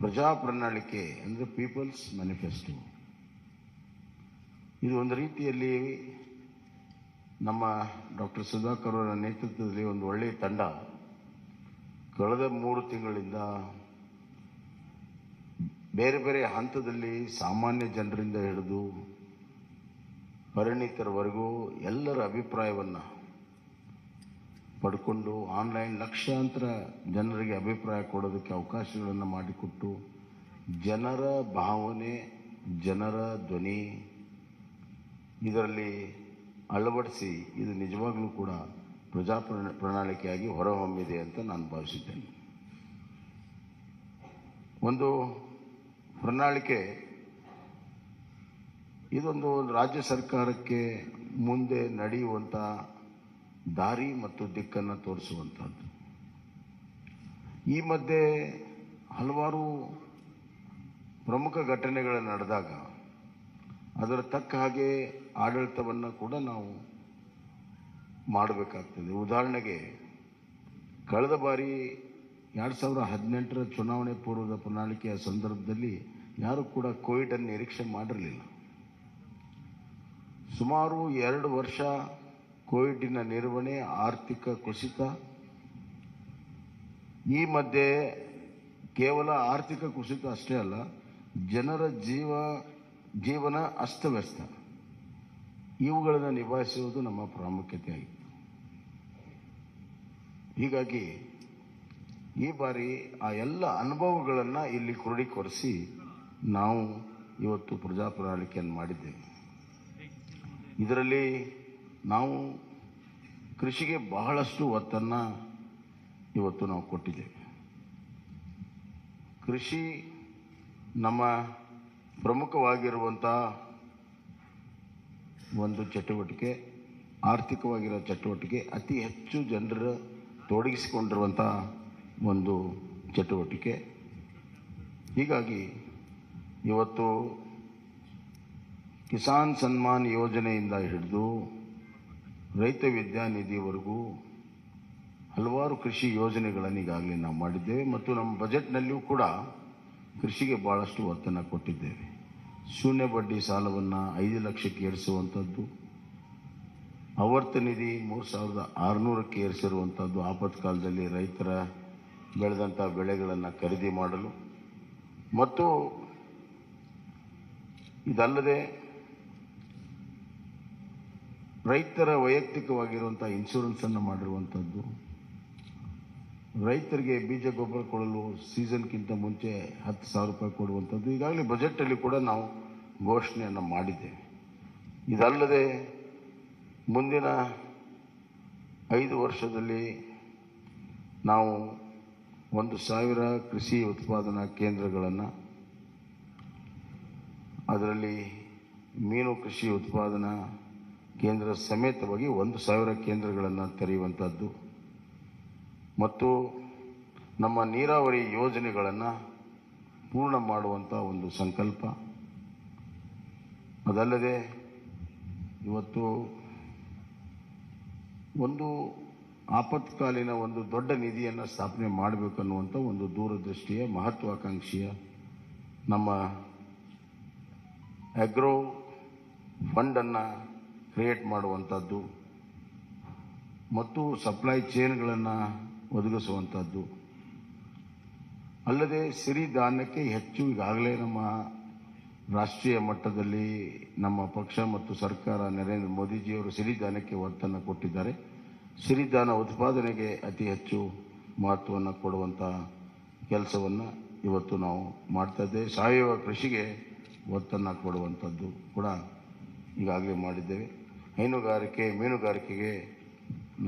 ಪ್ರಜಾ ಪ್ರಣಾಳಿಕೆ ಅಂದರೆ ಪೀಪಲ್ಸ್ ಮ್ಯಾನಿಫೆಸ್ಟೋ. ಇದು ಒಂದು ರೀತಿಯಲ್ಲಿ ನಮ್ಮ ಡಾಕ್ಟರ್ ಸುಧಾಕರ್ ಅವರ ನೇತೃತ್ವದಲ್ಲಿ ಒಂದು ಒಳ್ಳೆಯ ತಂಡ ಕಳೆದ 3 ತಿಂಗಳಿಂದ ಬೇರೆ ಬೇರೆ ಹಂತದಲ್ಲಿ ಸಾಮಾನ್ಯ ಜನರಿಂದ ಹಿಡಿದು ಪರಿಣಿತರವರೆಗೂ ಎಲ್ಲರ ಅಭಿಪ್ರಾಯವನ್ನು ಪಡ್ಕೊಂಡು ಆನ್ಲೈನ್ ಲಕ್ಷಾಂತರ ಜನರಿಗೆ ಅಭಿಪ್ರಾಯ ಕೊಡೋದಕ್ಕೆ ಅವಕಾಶಗಳನ್ನು ಮಾಡಿಕೊಟ್ಟು ಜನರ ಭಾವನೆ, ಜನರ ಧ್ವನಿ ಇದರಲ್ಲಿ ಅಳವಡಿಸಿ ಇದು ನಿಜವಾಗ್ಲೂ ಕೂಡ ಪ್ರಜಾ ಪ್ರಣಾಳಿಕೆಯಾಗಿ ಹೊರಹೊಮ್ಮಿದೆ ಅಂತ ನಾನು ಭಾವಿಸಿದ್ದೇನೆ. ಒಂದು ಪ್ರಣಾಳಿಕೆ ಇದೊಂದು ರಾಜ್ಯ ಸರ್ಕಾರಕ್ಕೆ ಮುಂದೆ ನಡೆಯುವಂಥ ದಾರಿ ಮತ್ತು ದಿಕ್ಕನ್ನು ತೋರಿಸುವಂಥದ್ದು. ಈ ಮಧ್ಯೆ ಹಲವಾರು ಪ್ರಮುಖ ಘಟನೆಗಳು ನಡೆದಾಗ ಅದರ ತಕ್ಕ ಹಾಗೆ ಆಡಳಿತವನ್ನು ಕೂಡ ನಾವು ಮಾಡಬೇಕಾಗ್ತದೆ. ಉದಾಹರಣೆಗೆ ಕಳೆದ ಬಾರಿ 2018ರ ಚುನಾವಣೆ ಪೂರ್ವದ ಪ್ರಣಾಳಿಕೆಯ ಸಂದರ್ಭದಲ್ಲಿ ಯಾರೂ ಕೂಡ ಕೋವಿಡನ್ನು ನಿರೀಕ್ಷೆ ಮಾಡಿರಲಿಲ್ಲ. ಸುಮಾರು 2 ವರ್ಷ ಕೋವಿಡಿನ ನಿರ್ವಹಣೆ, ಆರ್ಥಿಕ ಕುಸಿತ, ಈ ಮಧ್ಯೆ ಕೇವಲ ಆರ್ಥಿಕ ಕುಸಿತ ಅಷ್ಟೇ ಅಲ್ಲ, ಜನರ ಜೀವನ ಅಸ್ತವ್ಯಸ್ತ, ಇವುಗಳನ್ನು ನಿಭಾಯಿಸುವುದು ನಮ್ಮ ಪ್ರಾಮುಖ್ಯತೆ ಆಗಿತ್ತು. ಹೀಗಾಗಿ ಈ ಬಾರಿ ಆ ಎಲ್ಲ ಅನುಭವಗಳನ್ನು ಇಲ್ಲಿ ಕ್ರೋಢೀಕರಿಸಿ ನಾವು ಇವತ್ತು ಪ್ರಜಾ ಪ್ರಣಾಳಿಕೆಯನ್ನು ಮಾಡಿದ್ದೇವೆ. ಇದರಲ್ಲಿ ನಾವು ಕೃಷಿಗೆ ಬಹಳಷ್ಟು ಒತ್ತನ್ನು ಇವತ್ತು ನಾವು ಕೊಟ್ಟಿದ್ದೇವೆ. ಕೃಷಿ ನಮ್ಮ ಪ್ರಮುಖವಾಗಿರುವಂಥ ಒಂದು ಚಟುವಟಿಕೆ, ಆರ್ಥಿಕವಾಗಿರೋ ಚಟುವಟಿಕೆ, ಅತಿ ಹೆಚ್ಚು ಜನರ ತೊಡಗಿಸಿಕೊಂಡಿರುವಂಥ ಒಂದು ಚಟುವಟಿಕೆ. ಹೀಗಾಗಿ ಇವತ್ತು ಕಿಸಾನ್ ಸನ್ಮಾನ್ ಯೋಜನೆಯಿಂದ ಹಿಡಿದು ರೈತ ವಿದ್ಯಾನಿಧಿವರೆಗೂ ಹಲವಾರು ಕೃಷಿ ಯೋಜನೆಗಳನ್ನು ಈಗಾಗಲೇ ನಾವು ಮಾಡಿದ್ದೇವೆ ಮತ್ತು ನಮ್ಮ ಬಜೆಟ್ನಲ್ಲಿಯೂ ಕೂಡ ಕೃಷಿಗೆ ಭಾಳಷ್ಟು ಒತ್ತನ್ನು ಕೊಟ್ಟಿದ್ದೇವೆ. ಶೂನ್ಯ ಬಡ್ಡಿ ಸಾಲವನ್ನು 5 ಲಕ್ಷಕ್ಕೆ ಏರಿಸುವಂಥದ್ದು, ಆವರ್ತ ನಿಧಿ 3600ಕ್ಕೆ ಏರಿಸಿರುವಂಥದ್ದು, ಆಪತ್ಕಾಲದಲ್ಲಿ ರೈತರ ಬೆಳೆದಂಥ ಬೆಳೆಗಳನ್ನು ಖರೀದಿ ಮಾಡಲು ಮತ್ತು ಇದಲ್ಲದೆ ರೈತರ ವೈಯಕ್ತಿಕವಾಗಿರುವಂಥ ಇನ್ಶೂರೆನ್ಸನ್ನು ಮಾಡಿರುವಂಥದ್ದು, ರೈತರಿಗೆ ಬೀಜ ಗೊಬ್ಬರ ಕೊಡಲು ಸೀಸನ್ಗಿಂತ ಮುಂಚೆ 10,000 ರೂಪಾಯಿ ಕೊಡುವಂಥದ್ದು ಈಗಾಗಲೇ ಬಜೆಟಲ್ಲಿ ಕೂಡ ನಾವು ಘೋಷಣೆಯನ್ನು ಮಾಡಿದ್ದೇವೆ. ಇದಲ್ಲದೆ ಮುಂದಿನ 5 ವರ್ಷದಲ್ಲಿ ನಾವು 1,000 ಕೃಷಿ ಉತ್ಪಾದನಾ ಕೇಂದ್ರಗಳನ್ನು, ಅದರಲ್ಲಿ ಮೀನು ಕೃಷಿ ಉತ್ಪಾದನಾ ಕೇಂದ್ರ ಸಮೇತವಾಗಿ 1,000 ಕೇಂದ್ರಗಳನ್ನು ತೆರೆಯುವಂಥದ್ದು ಮತ್ತು ನಮ್ಮ ನೀರಾವರಿ ಯೋಜನೆಗಳನ್ನು ಪೂರ್ಣ ಮಾಡುವಂಥ ಒಂದು ಸಂಕಲ್ಪ. ಅದಲ್ಲದೆ ಇವತ್ತು ಒಂದು ಆಪತ್ಕಾಲೀನ ಒಂದು ದೊಡ್ಡ ನಿಧಿಯನ್ನು ಸ್ಥಾಪನೆ ಮಾಡಬೇಕನ್ನುವಂಥ ಒಂದು ದೂರದೃಷ್ಟಿಯ ಮಹತ್ವಾಕಾಂಕ್ಷೆಯ ನಮ್ಮ ಅಗ್ರೋ ಫಂಡನ್ನು ಕ್ರಿಯೇಟ್ ಮಾಡುವಂಥದ್ದು ಮತ್ತು ಸಪ್ಲೈ ಚೈನ್ಗಳನ್ನು ಒದಗಿಸುವಂಥದ್ದು. ಅಲ್ಲದೆ ಸಿರಿಧಾನ್ಯಕ್ಕೆ ಹೆಚ್ಚು ಈಗಾಗಲೇ ನಮ್ಮ ರಾಷ್ಟ್ರೀಯ ಮಟ್ಟದಲ್ಲಿ ನಮ್ಮ ಪಕ್ಷ ಮತ್ತು ಸರ್ಕಾರ ನರೇಂದ್ರ ಮೋದಿಜಿಯವರು ಸಿರಿಧಾನ್ಯಕ್ಕೆ ಒತ್ತನ್ನು ಕೊಟ್ಟಿದ್ದಾರೆ. ಸಿರಿಧಾನ್ಯ ಉತ್ಪಾದನೆಗೆ ಅತಿ ಹೆಚ್ಚು ಮಹತ್ವವನ್ನು ಕೊಡುವಂಥ ಕೆಲಸವನ್ನು ಇವತ್ತು ನಾವು ಮಾಡ್ತಾ ಇದ್ದೇವೆ. ಸಾವಯವ ಕೃಷಿಗೆ ಒತ್ತನ್ನು ಕೊಡುವಂಥದ್ದು ಕೂಡ ಈಗಾಗಲೇ ಮಾಡಿದ್ದೇವೆ. ಹೈನುಗಾರಿಕೆ, ಮೀನುಗಾರಿಕೆಗೆ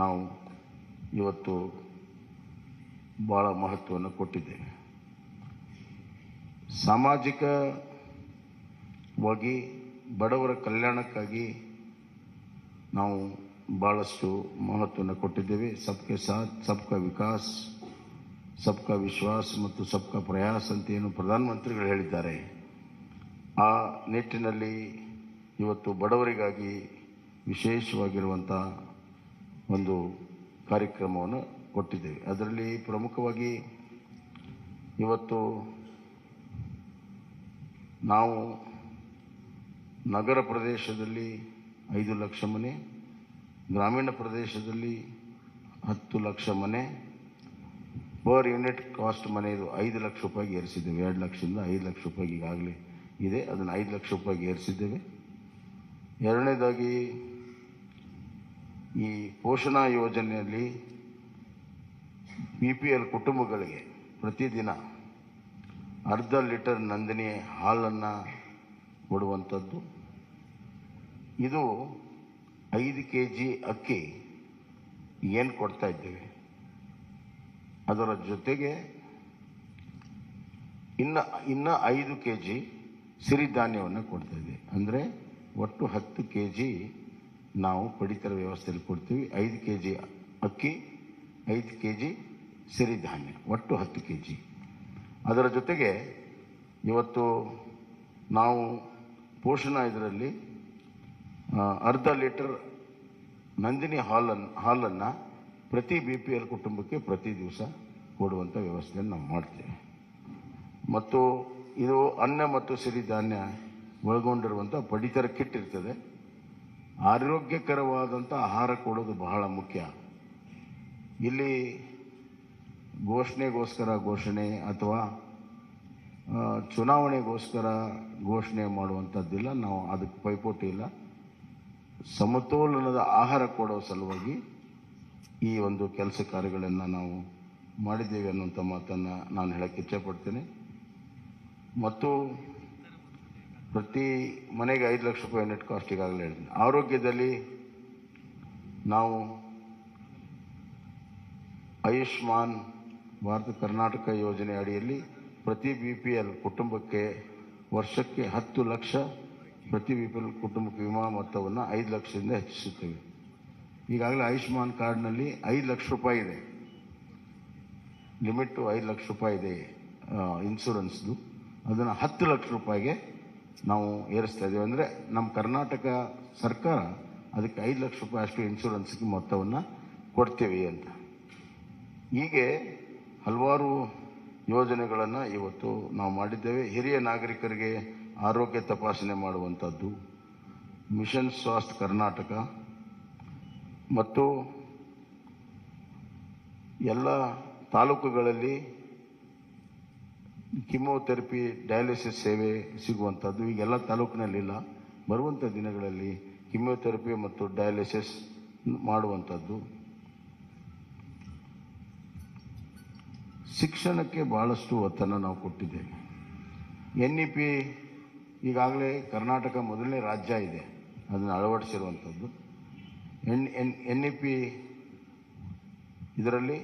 ನಾವು ಇವತ್ತು ಭಾಳ ಮಹತ್ವವನ್ನು ಕೊಟ್ಟಿದ್ದೇವೆ. ಸಾಮಾಜಿಕವಾಗಿ ಬಡವರ ಕಲ್ಯಾಣಕ್ಕಾಗಿ ನಾವು ಭಾಳಷ್ಟು ಮಹತ್ವವನ್ನು ಕೊಟ್ಟಿದ್ದೇವೆ. ಸಬ್ಕೆ ಸಾಥ್ ಸಬ್ಕಾ ವಿಕಾಸ್, ಸಬ್ಕಾ ವಿಶ್ವಾಸ್ ಮತ್ತು ಸಬ್ಕಾ ಪ್ರಯಾಸ್ ಅಂತ ಏನು ಪ್ರಧಾನಮಂತ್ರಿಗಳು ಹೇಳಿದ್ದಾರೆ, ಆ ನಿಟ್ಟಿನಲ್ಲಿ ಇವತ್ತು ಬಡವರಿಗಾಗಿ ವಿಶೇಷವಾಗಿರುವಂಥ ಒಂದು ಕಾರ್ಯಕ್ರಮವನ್ನು ಕೊಟ್ಟಿದ್ದೇವೆ. ಅದರಲ್ಲಿ ಪ್ರಮುಖವಾಗಿ ಇವತ್ತು ನಾವು ನಗರ ಪ್ರದೇಶದಲ್ಲಿ 5 ಲಕ್ಷ ಮನೆ, ಗ್ರಾಮೀಣ ಪ್ರದೇಶದಲ್ಲಿ 10 ಲಕ್ಷ ಮನೆ, ಪರ್ ಯೂನಿಟ್ ಕಾಸ್ಟ್ ಮನೆಯದು 5 ಲಕ್ಷ ರೂಪಾಯಿಗೆ ಏರಿಸಿದ್ದೇವೆ. 2 ಲಕ್ಷದಿಂದ 5 ಲಕ್ಷ ರೂಪಾಯಿಗೆ ಈಗಾಗಲೇ ಇದೆ, ಅದನ್ನು 5 ಲಕ್ಷ ರೂಪಾಯಿಗೆ ಏರಿಸಿದ್ದೇವೆ. ಎರಡನೇದಾಗಿ ಈ ಪೋಷಣಾ ಯೋಜನೆಯಲ್ಲಿ BPL ಕುಟುಂಬಗಳಿಗೆ ಪ್ರತಿದಿನ ಅರ್ಧ ಲೀಟರ್ ನಂದಿನಿ ಹಾಲನ್ನು ಕೊಡುವಂಥದ್ದು. ಇದು 5 kg ಅಕ್ಕಿ ಏನು ಕೊಡ್ತಾ ಇದ್ದೇವೆ, ಅದರ ಜೊತೆಗೆ ಇನ್ನು 5 kg ಸಿರಿಧಾನ್ಯವನ್ನು ಕೊಡ್ತಾ ಇದ್ದೀವಿ. ಅಂದರೆ ಒಟ್ಟು 10 kg ನಾವು ಪಡಿತರ ವ್ಯವಸ್ಥೆಯಲ್ಲಿ ಕೊಡ್ತೀವಿ. 5 kg ಅಕ್ಕಿ, 5 kg ಸಿರಿಧಾನ್ಯ, ಒಟ್ಟು 10 kg. ಅದರ ಜೊತೆಗೆ ಇವತ್ತು ನಾವು ಪೋಷಣಾ ಇದರಲ್ಲಿ ಅರ್ಧ ಲೀಟರ್ ನಂದಿನಿ ಹಾಲನ್ನು ಪ್ರತಿ BPL ಕುಟುಂಬಕ್ಕೆ ಪ್ರತಿ ದಿವಸ ಕೊಡುವಂಥ ವ್ಯವಸ್ಥೆಯನ್ನು ನಾವು ಮಾಡ್ತೇವೆ. ಮತ್ತು ಇದು ಅನ್ನ ಮತ್ತು ಸಿರಿಧಾನ್ಯ ಒಳಗೊಂಡಿರುವಂಥ ಪಡಿತರ ಕಿಟ್ ಇರ್ತದೆ. ಆರೋಗ್ಯಕರವಾದಂಥ ಆಹಾರ ಕೊಡೋದು ಬಹಳ ಮುಖ್ಯ. ಇಲ್ಲಿ ಘೋಷಣೆಗೋಸ್ಕರ ಘೋಷಣೆ ಅಥವಾ ಚುನಾವಣೆಗೋಸ್ಕರ ಘೋಷಣೆ ಮಾಡುವಂಥದ್ದಿಲ್ಲ. ನಾವು ಅದಕ್ಕೆ ಪೈಪೋಟಿ ಇಲ್ಲ. ಸಮತೋಲನದ ಆಹಾರ ಕೊಡೋ ಸಲುವಾಗಿ ಈ ಒಂದು ಕೆಲಸ ಕಾರ್ಯಗಳನ್ನು ನಾವು ಮಾಡಿದ್ದೇವೆ ಅನ್ನುವಂಥ ಮಾತನ್ನು ನಾನು ಹೇಳಕ್ಕೆ ಇಚ್ಛೆಪಡ್ತೇನೆ. ಮತ್ತು ಪ್ರತಿ ಮನೆಗೆ 5 ಲಕ್ಷ ರೂಪಾಯಿ ನೆಟ್ ಕಾಸ್ಟ್ ಈಗಾಗಲೇ ಹೇಳಿದ್ದೀನಿ. ಆರೋಗ್ಯದಲ್ಲಿ ನಾವು ಆಯುಷ್ಮಾನ್ ಭಾರತ ಕರ್ನಾಟಕ ಯೋಜನೆ ಅಡಿಯಲ್ಲಿ ಪ್ರತಿ BPL ಕುಟುಂಬಕ್ಕೆ ವರ್ಷಕ್ಕೆ 10 ಲಕ್ಷ ಪ್ರತಿ BPL ಕುಟುಂಬಕ್ಕೆ ವಿಮಾ ಮೊತ್ತವನ್ನು 5 ಲಕ್ಷದಿಂದ ಹೆಚ್ಚಿಸುತ್ತೇವೆ. ಈಗಾಗಲೇ ಆಯುಷ್ಮಾನ್ ಕಾರ್ಡ್ನಲ್ಲಿ 5 ಲಕ್ಷ ರೂಪಾಯಿ ಇದೆ, ಲಿಮಿಟು 5 ಲಕ್ಷ ರೂಪಾಯಿ ಇದೆ ಇನ್ಶೂರೆನ್ಸ್ದು. ಅದನ್ನು 10 ಲಕ್ಷ ರೂಪಾಯಿಗೆ ನಾವು ಏರಿಸ್ತಾ ಇದ್ದೀವಿ. ಅಂದರೆ ನಮ್ಮ ಕರ್ನಾಟಕ ಸರ್ಕಾರ ಅದಕ್ಕೆ 5 ಲಕ್ಷ ರೂಪಾಯಿ ಅಷ್ಟು ಇನ್ಶೂರೆನ್ಸ್ಗೆ ಮೊತ್ತವನ್ನು ಕೊಡ್ತೀವಿ ಅಂತ. ಹೀಗೆ ಹಲವಾರು ಯೋಜನೆಗಳನ್ನು ಇವತ್ತು ನಾವು ಮಾಡಿದ್ದೇವೆ. ಹಿರಿಯ ನಾಗರಿಕರಿಗೆ ಆರೋಗ್ಯ ತಪಾಸಣೆ ಮಾಡುವಂಥದ್ದು, ಮಿಷನ್ ಸ್ವಾಸ್ಥ್ಯ ಕರ್ನಾಟಕ ಮತ್ತು ಎಲ್ಲ ತಾಲೂಕುಗಳಲ್ಲಿ ಕಿಮೋಥೆರಪಿ ಡಯಾಲಿಸಿಸ್ ಸೇವೆ ಸಿಗುವಂಥದ್ದು ಈಗೆಲ್ಲ ತಾಲೂಕಿನಲ್ಲಿಲ್ಲ. ಬರುವಂಥ ದಿನಗಳಲ್ಲಿ ಕಿಮೋಥೆರಪಿ ಮತ್ತು ಡಯಾಲಿಸಿಸ್ ಮಾಡುವಂಥದ್ದು. ಶಿಕ್ಷಣಕ್ಕೆ ಭಾಳಷ್ಟು ಒತ್ತನ್ನು ನಾವು ಕೊಟ್ಟಿದ್ದೇವೆ. NEP ಈಗಾಗಲೇ ಕರ್ನಾಟಕ ಮೊದಲನೇ ರಾಜ್ಯ ಇದೆ ಅದನ್ನು ಅಳವಡಿಸಿರುವಂಥದ್ದು. NEP ಇದರಲ್ಲಿ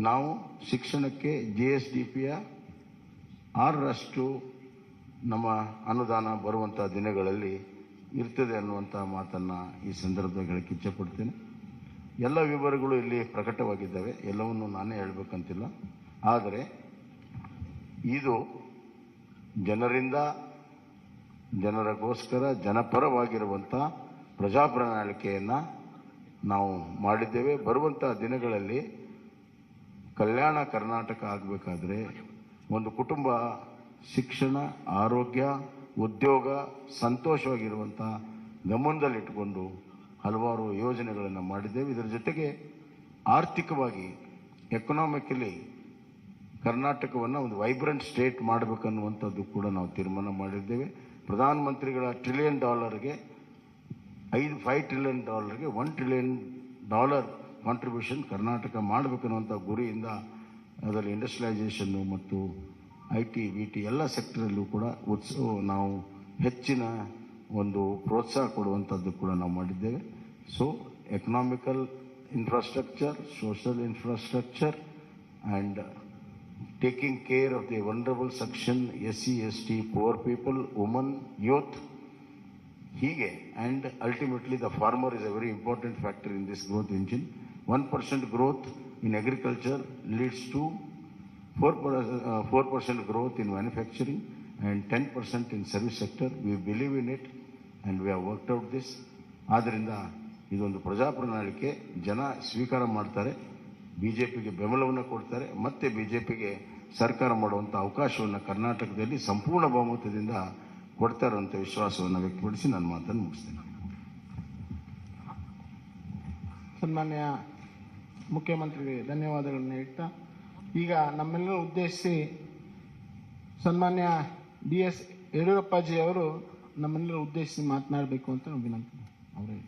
ನಾವು ಶಿಕ್ಷಣಕ್ಕೆ GSDPಯ 6ರಷ್ಟು ನಮ್ಮ ಅನುದಾನ ಬರುವಂಥ ದಿನಗಳಲ್ಲಿ ಇರ್ತದೆ ಅನ್ನುವಂಥ ಮಾತನ್ನು ಈ ಸಂದರ್ಭದಲ್ಲಿ ಹೇಳಕ್ಕೆ ಇಚ್ಛೆಪಡ್ತೇನೆ. ಎಲ್ಲ ವಿವರಗಳು ಇಲ್ಲಿ ಪ್ರಕಟವಾಗಿದ್ದಾವೆ, ಎಲ್ಲವನ್ನು ನಾನೇ ಹೇಳಬೇಕಂತಿಲ್ಲ. ಆದರೆ ಇದು ಜನರಿಂದ ಜನರಿಗೋಸ್ಕರ ಜನಪರವಾಗಿರುವಂಥ ಪ್ರಜಾಪ್ರಣಾಳಿಕೆಯನ್ನು ನಾವು ಮಾಡಿದ್ದೇವೆ. ಬರುವಂಥ ದಿನಗಳಲ್ಲಿ ಕಲ್ಯಾಣ ಕರ್ನಾಟಕ ಆಗಬೇಕಾದ್ರೆ ಒಂದು ಕುಟುಂಬ ಶಿಕ್ಷಣ, ಆರೋಗ್ಯ, ಉದ್ಯೋಗ, ಸಂತೋಷವಾಗಿರುವಂಥ ಗಮನದಲ್ಲಿಟ್ಟುಕೊಂಡು ಹಲವಾರು ಯೋಜನೆಗಳನ್ನು ಮಾಡಿದ್ದೇವೆ. ಇದರ ಜೊತೆಗೆ ಆರ್ಥಿಕವಾಗಿ ಎಕನಾಮಿಕಲಿ ಕರ್ನಾಟಕವನ್ನು ಒಂದು ವೈಬ್ರೆಂಟ್ ಸ್ಟೇಟ್ ಮಾಡಬೇಕನ್ನುವಂಥದ್ದು ಕೂಡ ನಾವು ತೀರ್ಮಾನ ಮಾಡಿದ್ದೇವೆ. ಪ್ರಧಾನಮಂತ್ರಿಗಳ $1 ಟ್ರಿಲಿಯನ್ಗೆ $5 ಟ್ರಿಲಿಯನ್ $1 ಟ್ರಿಲಿಯನ್ ಕಾಂಟ್ರಿಬ್ಯೂಷನ್ ಕರ್ನಾಟಕ ಮಾಡಬೇಕನ್ನುವಂಥ ಗುರಿಯಿಂದ ಅದರಲ್ಲಿ ಇಂಡಸ್ಟ್ರಿಯಲೈಸೇಷನ್ನು ಮತ್ತು IT, BT ಎಲ್ಲ ಸೆಕ್ಟರಲ್ಲೂ ಕೂಡ ನಾವು ಹೆಚ್ಚಿನ ಒಂದು ಪ್ರೋತ್ಸಾಹ ಕೊಡುವಂಥದ್ದು ಕೂಡ ನಾವು ಮಾಡಿದ್ದೇವೆ. So economical infrastructure, social infrastructure and taking care of the vulnerable section, SC, ST, poor people, women, youth, hige, and ultimately the farmer is a very important factor in this growth engine. 1% growth in agriculture leads to 4% growth in manufacturing and 10% in service sector. We believe in it and we have worked out this. ಆದ್ದರಿಂದ ಇದೊಂದು ಪ್ರಜಾಪ್ರಣಾಳಿಕೆ, ಜನ ಸ್ವೀಕಾರ ಮಾಡ್ತಾರೆ, BJPಗೆ ಬೆಂಬಲವನ್ನು ಕೊಡ್ತಾರೆ, ಮತ್ತೆ BJPಗೆ ಸರ್ಕಾರ ಮಾಡುವಂಥ ಅವಕಾಶವನ್ನು ಕರ್ನಾಟಕದಲ್ಲಿ ಸಂಪೂರ್ಣ ಬಹುಮತದಿಂದ ಕೊಡ್ತಾರೆ ಅಂತ ವಿಶ್ವಾಸವನ್ನು ವ್ಯಕ್ತಪಡಿಸಿ ನನ್ನ ಮಾತನ್ನು ಮುಗಿಸ್ತೇನೆ. ಸನ್ಮಾನ್ಯ ಮುಖ್ಯಮಂತ್ರಿಗೆ ಧನ್ಯವಾದಗಳನ್ನು ಹೇಳ್ತಾ ಈಗ ನಮ್ಮೆಲ್ಲರೂ ಉದ್ದೇಶಿಸಿ ಸನ್ಮಾನ್ಯ BS ಯಡಿಯೂರಪ್ಪಾಜಿ ಅವರು ನಮ್ಮೆಲ್ಲರೂ ಉದ್ದೇಶಿಸಿ ಮಾತನಾಡಬೇಕು ಅಂತ ನಾವು ವಿನಂತಿ ಅವರೇ.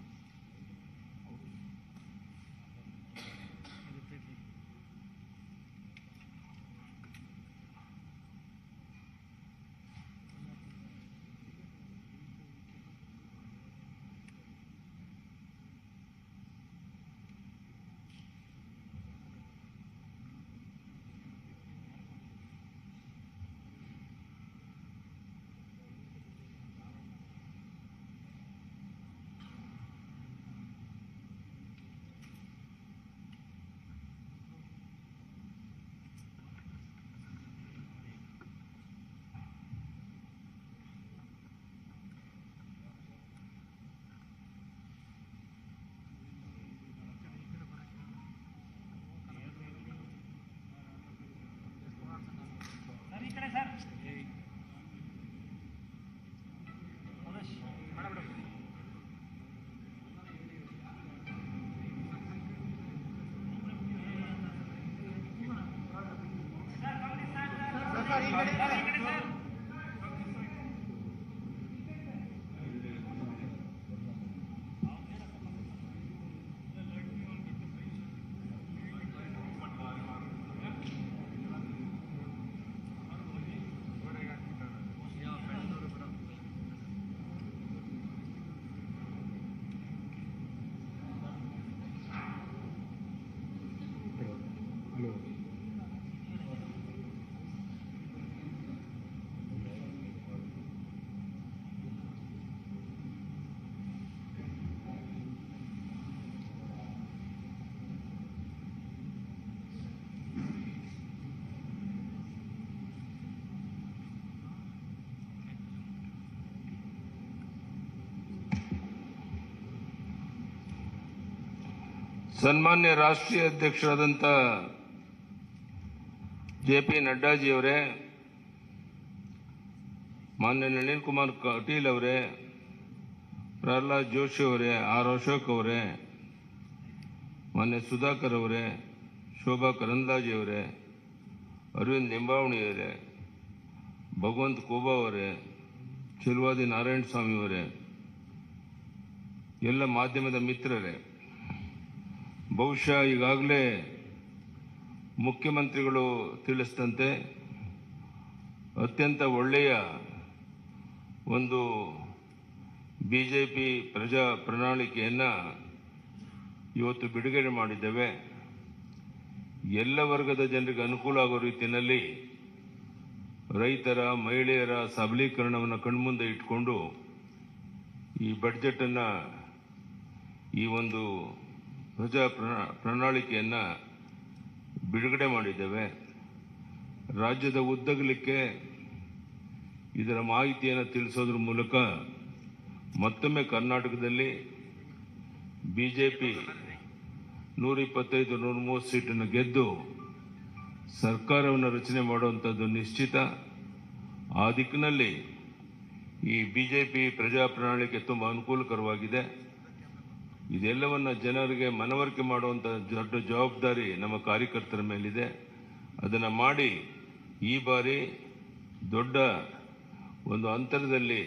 ಸನ್ಮಾನ್ಯ ರಾಷ್ಟ್ರೀಯ ಅಧ್ಯಕ್ಷರಾದಂಥ ಜೆ.ಪಿ. ನಡ್ಡಾಜಿಯವರೇ, ಮಾನ್ಯ ನಳಿನ್ ಕುಮಾರ್ ಕಟೀಲ್ ಅವರೇ, ಪ್ರಹ್ಲಾದ್ ಜೋಶಿ ಅವರೇ, ಆರ್ ಅಶೋಕ್ ಅವರೇ, ಮಾನ್ಯ ಸುಧಾಕರ್ ಅವರೇ, ಶೋಭಾ ಕರಂದ್ಲಾಜೆ ಅವರೇ, ಅರವಿಂದ್ ಲಿಂಬಾವಣಿ ಅವರೇ, ಭಗವಂತ್ ಕೋಬಾ ಅವರೇ, ಚೆಲುವಾದಿ ನಾರಾಯಣ ಸ್ವಾಮಿ ಅವರೇ, ಎಲ್ಲ ಮಾಧ್ಯಮದ ಮಿತ್ರರೇ, ಬಹುಶಃ ಈಗಾಗಲೇ ಮುಖ್ಯಮಂತ್ರಿಗಳು ತಿಳಿಸಿದಂತೆ ಅತ್ಯಂತ ಒಳ್ಳೆಯ ಒಂದು ಬಿಜೆಪಿ ಪ್ರಜಾ ಪ್ರಣಾಳಿಕೆಯನ್ನು ಇವತ್ತು ಬಿಡುಗಡೆ ಮಾಡಿದ್ದೇವೆ. ಎಲ್ಲ ವರ್ಗದ ಜನರಿಗೆ ಅನುಕೂಲ ಆಗೋ ರೀತಿಯಲ್ಲಿ ರೈತರ, ಮಹಿಳೆಯರ ಸಬಲೀಕರಣವನ್ನು ಕಣ್ಮುಂದೆ ಇಟ್ಕೊಂಡು ಈ ಬಡ್ಜೆಟನ್ನು, ಈ ಒಂದು ಪ್ರಜಾ ಪ್ರಣಾಳಿಕೆಯನ್ನು ಬಿಡುಗಡೆ ಮಾಡಿದ್ದೇವೆ. ರಾಜ್ಯದ ಉದ್ದಗಲಿಕ್ಕೆ ಇದರ ಮಾಹಿತಿಯನ್ನು ತಿಳಿಸೋದ್ರ ಮೂಲಕ ಮತ್ತೊಮ್ಮೆ ಕರ್ನಾಟಕದಲ್ಲಿ ಬಿಜೆಪಿ 125-130 ಸೀಟನ್ನು ಗೆದ್ದು ಸರ್ಕಾರವನ್ನು ರಚನೆ ಮಾಡುವಂಥದ್ದು ನಿಶ್ಚಿತ. ಆ ದಿಕ್ಕಿನಲ್ಲಿ ಈ ಬಿಜೆಪಿ ಪ್ರಜಾ ಪ್ರಣಾಳಿಕೆ ತುಂಬ ಅನುಕೂಲಕರವಾಗಿದೆ. ಇದೆಲ್ಲವನ್ನ ಜನರಿಗೆ ಮನವರಿಕೆ ಮಾಡುವಂಥ ದೊಡ್ಡ ಜವಾಬ್ದಾರಿ ನಮ್ಮ ಕಾರ್ಯಕರ್ತರ ಮೇಲಿದೆ. ಅದನ್ನು ಮಾಡಿ ಈ ಬಾರಿ ದೊಡ್ಡ ಒಂದು ಅಂತರದಲ್ಲಿ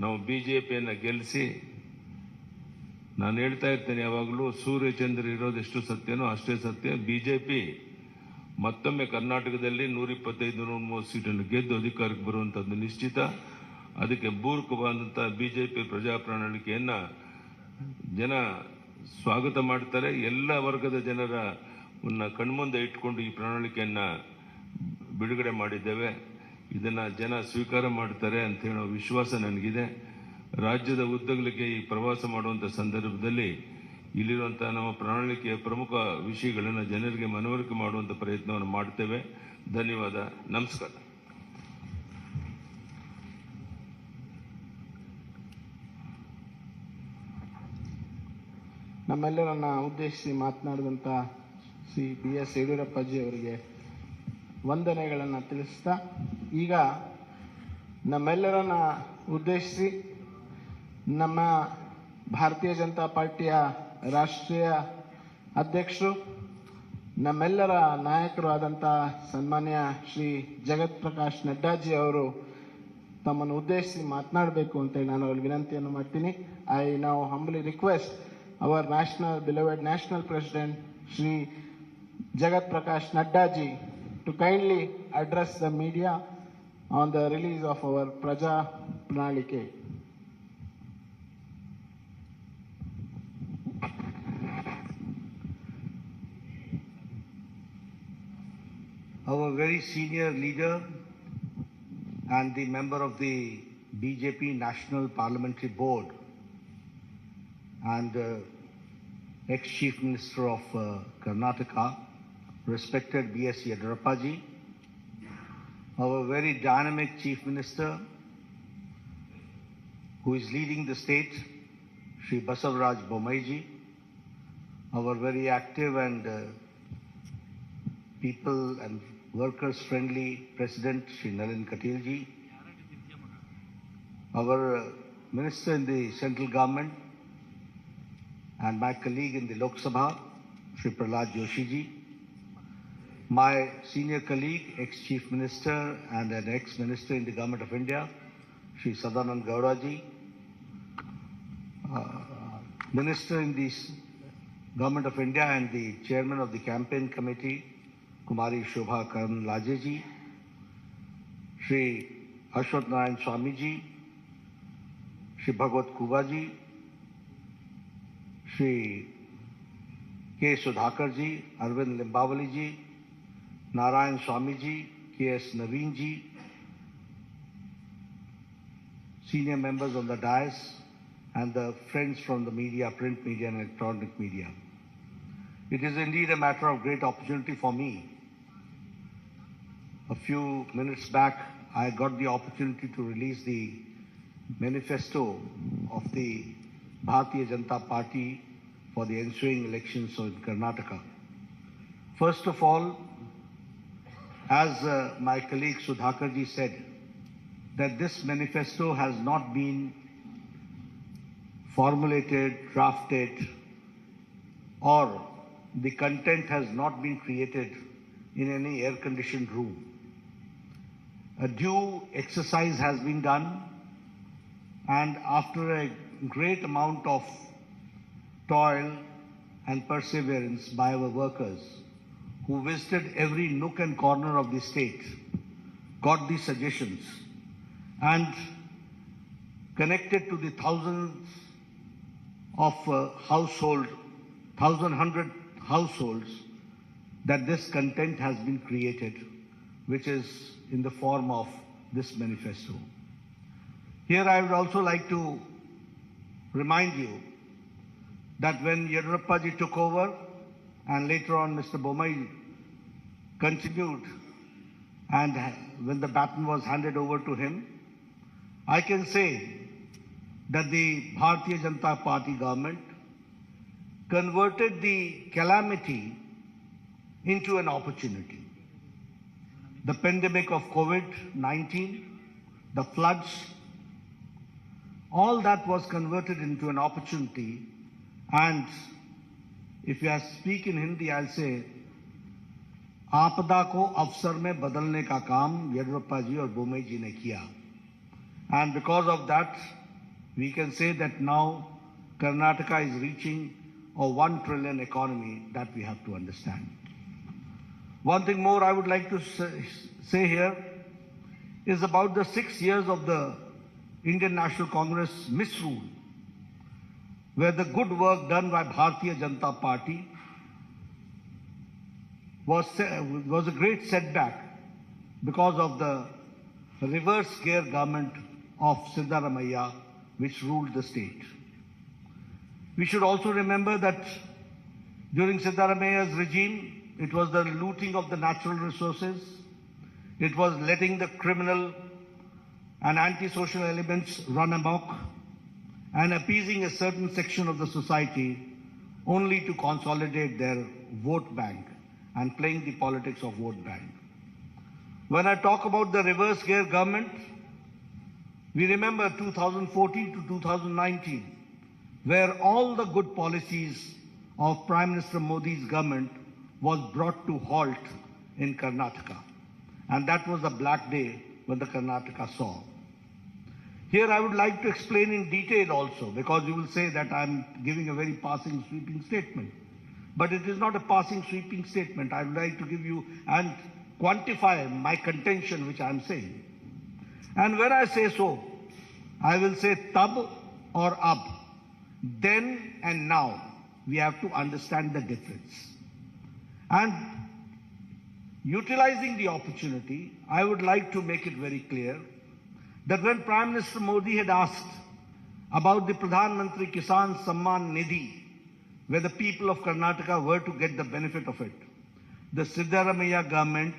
ನಾವು ಬಿಜೆಪಿಯನ್ನು ಗೆಲ್ಲಿಸಿ, ನಾನು ಹೇಳ್ತಾ ಇರ್ತೇನೆ ಯಾವಾಗಲೂ, ಸೂರ್ಯಚಂದ್ರ ಇರೋದೆಷ್ಟು ಸತ್ಯನೋ ಅಷ್ಟೇ ಸತ್ಯ. ಬಿಜೆಪಿ ಮತ್ತೊಮ್ಮೆ ಕರ್ನಾಟಕದಲ್ಲಿ 125-130 ಸೀಟನ್ನು ಗೆದ್ದು ಅಧಿಕಾರಕ್ಕೆ ಬರುವಂಥದ್ದು ನಿಶ್ಚಿತ. ಅದಕ್ಕೆ ಪೂರಕವಾದಂಥ ಬಿಜೆಪಿ ಪ್ರಜಾ ಪ್ರಣಾಳಿಕೆಯನ್ನು ಜನ ಸ್ವಾಗತ ಮಾಡ್ತಾರೆ. ಎಲ್ಲ ವರ್ಗದ ಜನರ ಕಣ್ಮುಂದೆ ಇಟ್ಕೊಂಡು ಈ ಪ್ರಣಾಳಿಕೆಯನ್ನು ಬಿಡುಗಡೆ ಮಾಡಿದ್ದೇವೆ. ಇದನ್ನು ಜನ ಸ್ವೀಕಾರ ಮಾಡ್ತಾರೆ ಅಂತ ಹೇಳೋ ವಿಶ್ವಾಸ ನನಗಿದೆ. ರಾಜ್ಯದ ಉದ್ದಗಲಿಕ್ಕೆ ಈ ಪ್ರವಾಸ ಮಾಡುವಂಥ ಸಂದರ್ಭದಲ್ಲಿ ಇಲ್ಲಿರುವಂಥ ನಮ್ಮ ಪ್ರಣಾಳಿಕೆಯ ಪ್ರಮುಖ ವಿಷಯಗಳನ್ನು ಜನರಿಗೆ ಮನವರಿಕೆ ಮಾಡುವಂಥ ಪ್ರಯತ್ನವನ್ನು ಮಾಡ್ತೇವೆ. ಧನ್ಯವಾದ. ನಮಸ್ಕಾರ. ನಮ್ಮೆಲ್ಲರನ್ನ ಉದ್ದೇಶಿಸಿ ಮಾತನಾಡಿದಂಥ ಶ್ರೀ ಬಿ.ಎಸ್. ಯಡಿಯೂರಪ್ಪಾಜಿ ಅವರಿಗೆ ವಂದನೆಗಳನ್ನು ತಿಳಿಸ್ತಾ, ಈಗ ನಮ್ಮೆಲ್ಲರನ್ನ ಉದ್ದೇಶಿಸಿ ನಮ್ಮ ಭಾರತೀಯ ಜನತಾ ಪಾರ್ಟಿಯ ರಾಷ್ಟ್ರೀಯ ಅಧ್ಯಕ್ಷರು, ನಮ್ಮೆಲ್ಲರ ನಾಯಕರು ಆದಂಥ ಸನ್ಮಾನ್ಯ ಶ್ರೀ ಜಗತ್ ಪ್ರಕಾಶ್ ನಡ್ಡಾಜಿ ಅವರು ತಮ್ಮನ್ನು ಉದ್ದೇಶಿಸಿ ಮಾತನಾಡಬೇಕು ಅಂತೇಳಿ ನಾನು ಅವ್ರಿಗೆ ವಿನಂತಿಯನ್ನು ಮಾಡ್ತೀನಿ. I now ಹಂಬಲಿ request our beloved national president Shri Jagat Prakash Nadda ji to kindly address the media on the release of our Praja Pranalike. Our very senior leader and the member of the BJP National Parliamentary Board and ex-Chief Minister of Karnataka, respected B.S. Yediyurappa ji, our very dynamic Chief Minister who is leading the state, Shri Basavaraj Bommai ji, our very active and people and workers friendly President Shri Nalin Katil ji, our Minister in the central government and my colleague in the Lok Sabha, Shri Prahlad Joshi ji, my senior colleague, ex-Chief Minister and an ex-Minister in the Government of India, Shri Sadanand Gowda ji, Minister in the Government of India and the Chairman of the Campaign Committee, Kumari Shobha Karanlaje ji, Shri Ashwat Narayan Swami ji, Shri Bhagwat Kuba ji, Shri K. Sudhakar ji, Arvind Limbawali ji, Narayan Swami ji, K.S. Naveen ji, senior members on the dais, and the friends from the media, print media and electronic media. It is indeed a matter of great opportunity for me. A few minutes back, I got the opportunity to release the manifesto of the Bharatiya Janata Party for the ensuing elections in Karnataka. First of all, as my colleague Sudhakarji said, that this manifesto has not been formulated, drafted, or the content has not been created in any air-conditioned room. A due exercise has been done, and after a great amount of toil and perseverance by our workers who visited every nook and corner of the state, got the suggestions, and connected to the thousands of households that this content has been created, which is in the form of this manifesto. Here I would also like to remind you that when Yediyurappa ji took over and later on Mr. Bommai continued, and when the baton was handed over to him, I can say that the Bharatiya Janata Party government converted the calamity into an opportunity. The pandemic of COVID-19, the floods, all that was converted into an opportunity. And if I speak in Hindi, I'll say, आपदा को अवसर में बदलने का काम येदियुरप्पा जी और बोम्मई जी ने किया. And because of that, we can say that now Karnataka is reaching a 1 trillion economy that we have to understand. One thing more I would like to say here is about the 6 years of the Indian National Congress misrule, where the good work done by Bharatiya Janata Party was a great setback because of the reverse gear government of Siddaramaiah, which ruled the state. We should also remember that during Siddaramaiah's regime, it was the looting of the natural resources, it was letting the criminal and antisocial elements run amok, and appeasing a certain section of the society only to consolidate their vote bank and playing the politics of vote bank. When I talk about the reverse gear government, we remember 2014 to 2019, where all the good policies of Prime Minister Modi's government was brought to halt in Karnataka. And that was a black day when the Karnataka saw. Here I would like to explain in detail also, because you will say that I'm giving a very passing, sweeping statement. But it is not a passing, sweeping statement. I would like to give you and quantify my contention which I am saying. And when I say so, I will say tab or ab. Then and now, we have to understand the difference. And utilizing the opportunity, I would like to make it very clear that when Prime Minister Modi had asked about the Pradhan Mantri Kisan Samman Nidhi, where the people of Karnataka were to get the benefit of it, the Siddaramaiah government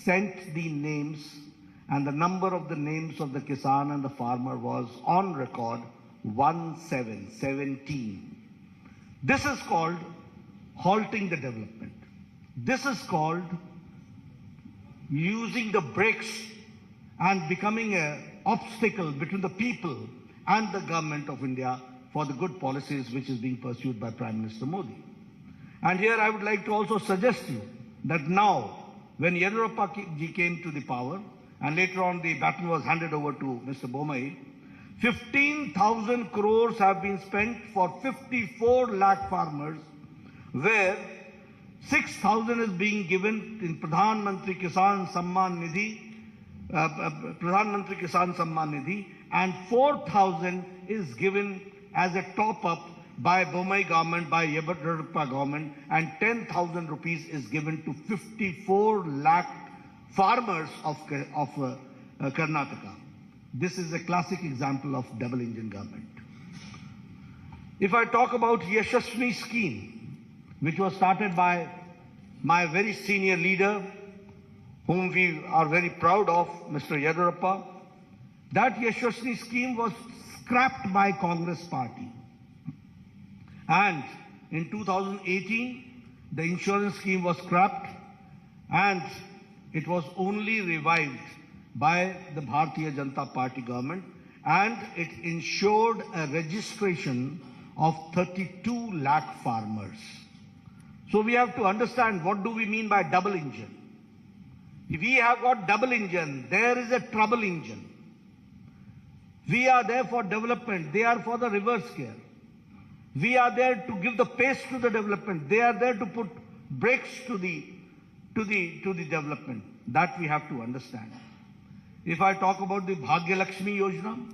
sent the names, and the number of the names of the Kisan and the farmer was on record 1717. This is called halting the development. This is called using the brakes and becoming an obstacle between the people and the government of India for the good policies which is being pursued by Prime Minister Modi. And here I would like to also suggest you that now, when Yediyurappa ji came to the power, and later on the baton was handed over to Mr. Bommai, 15,000 crores have been spent for 54 lakh farmers, where 6,000 is being given in Pradhan Mantri Kisan Samman Nidhi, and 4,000 is given as a top-up by Bommai government, by Yediyurappa government, and 10,000 rupees is given to 54 lakh farmers of Karnataka. This is a classic example of double engine government. If I talk about Yashasvi scheme, which was started by my very senior leader, whom we are very proud of, Mr. Yediyurappa, that Yashasvi scheme was scrapped by Congress party. And in 2018, the insurance scheme was scrapped and it was only revived by the Bharatiya Janata Party government, and it ensured a registration of 32 lakh farmers. So we have to understand, what do we mean by double engine? If we have got double engine, there is a trouble engine. We are there for development, they are for the reverse gear. We are there to give the pace to the development, they are there to put brakes to the development. That we have to understand. If I talk about the Bhagya Lakshmi Yojana,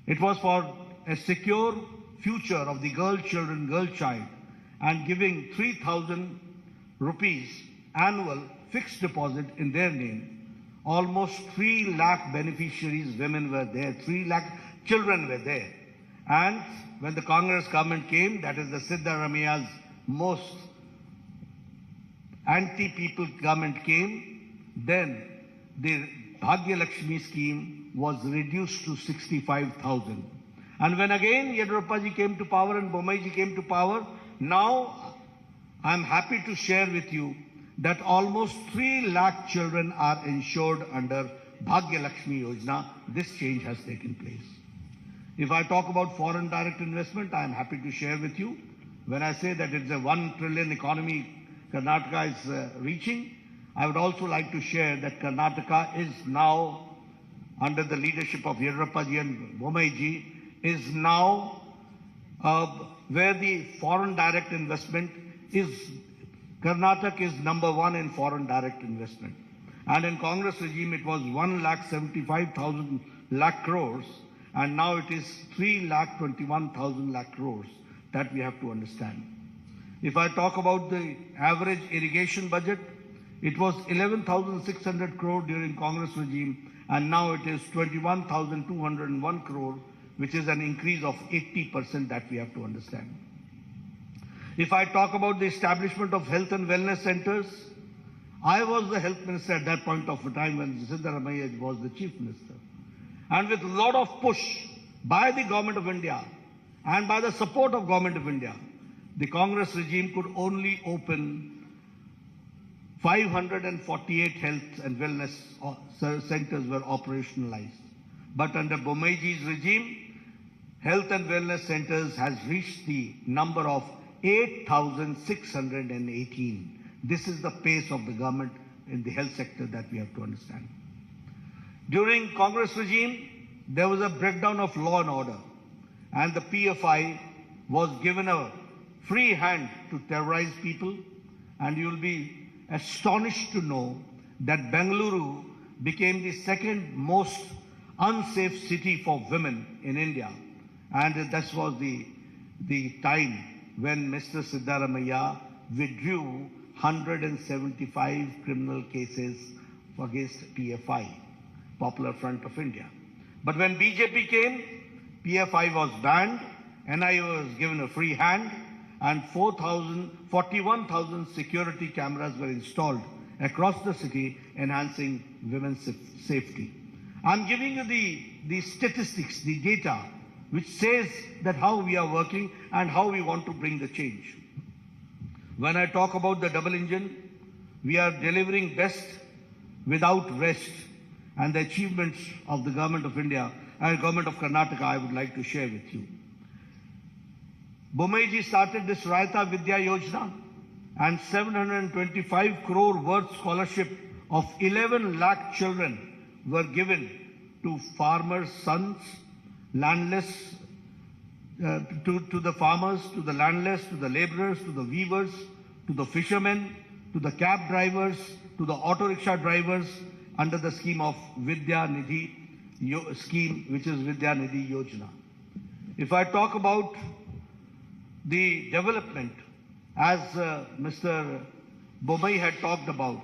it was for a secure future of the girl child, and giving 3,000 rupees annual fixed deposit in their name. Almost 3 lakh beneficiaries, women were there, 3 lakh children were there. And when the Congress government came, that is the Siddaramaia's most anti-people government came, then the Bhagya Lakshmi scheme was reduced to 65,000. And when again Yediyurappa ji came to power and Bommai ji came to power, now I am happy to share with you that almost 3 lakh children are insured under Bhagya Lakshmi Yojana. This change has taken place. If I talk about foreign direct investment, I am happy to share with you, when I say that it's a 1 trillion economy Karnataka is reaching, I would also like to share that Karnataka is now, under the leadership of Yediyurappa ji and Bommai ji, is now where the foreign direct investment is, Karnataka is number 1 in foreign direct investment. And in Congress regime, it was 1,75,000 lakh crores, and now it is 3,21,000 lakh crores. That we have to understand. If I talk about the average irrigation budget, it was 11,600 crore during Congress regime, and now it is 21,201 crore, which is an increase of 80%. That we have to understand. If I talk about the establishment of health and wellness centers, I was the health minister at that point of time when Siddaramaiah was the chief minister. And with a lot of push by the government of India and by the support of government of India, the Congress regime could only open 548 health and wellness centers were operationalized. But under Bommai ji's regime, health and wellness centers has reached the number of 8,618. This is the pace of the government in the health sector that we have to understand. During Congress regime, there was a breakdown of law and order, and the PFI was given a free hand to terrorize people, and you will be astonished to know that Bengaluru became the second most unsafe city for women in India, and that was the time when Mr. Siddaramaiah withdrew 175 criminal cases against PFI, Popular Front of India. But when BJP came, PFI was banned, NIA was given a free hand, and 41,000 security cameras were installed across the city, enhancing women's safety. I'm giving you the statistics, the data, which says that how we are working and how we want to bring the change. When I talk about the double engine, we are delivering best without rest, and the achievements of the government of India and government of Karnataka I would like to share with you. Bommai ji started this Raita Vidya Yojana, and 725 crore worth scholarship of 11 lakh children were given to farmers' sons, landless, to the farmers, to the landless, to the laborers, to the weavers, to the fishermen, to the cab drivers, to the auto rickshaw drivers, under the scheme of Vidya Nidhi scheme, which is Vidya Nidhi Yojana. If I talk about the development, as Mr. Bommai had talked about,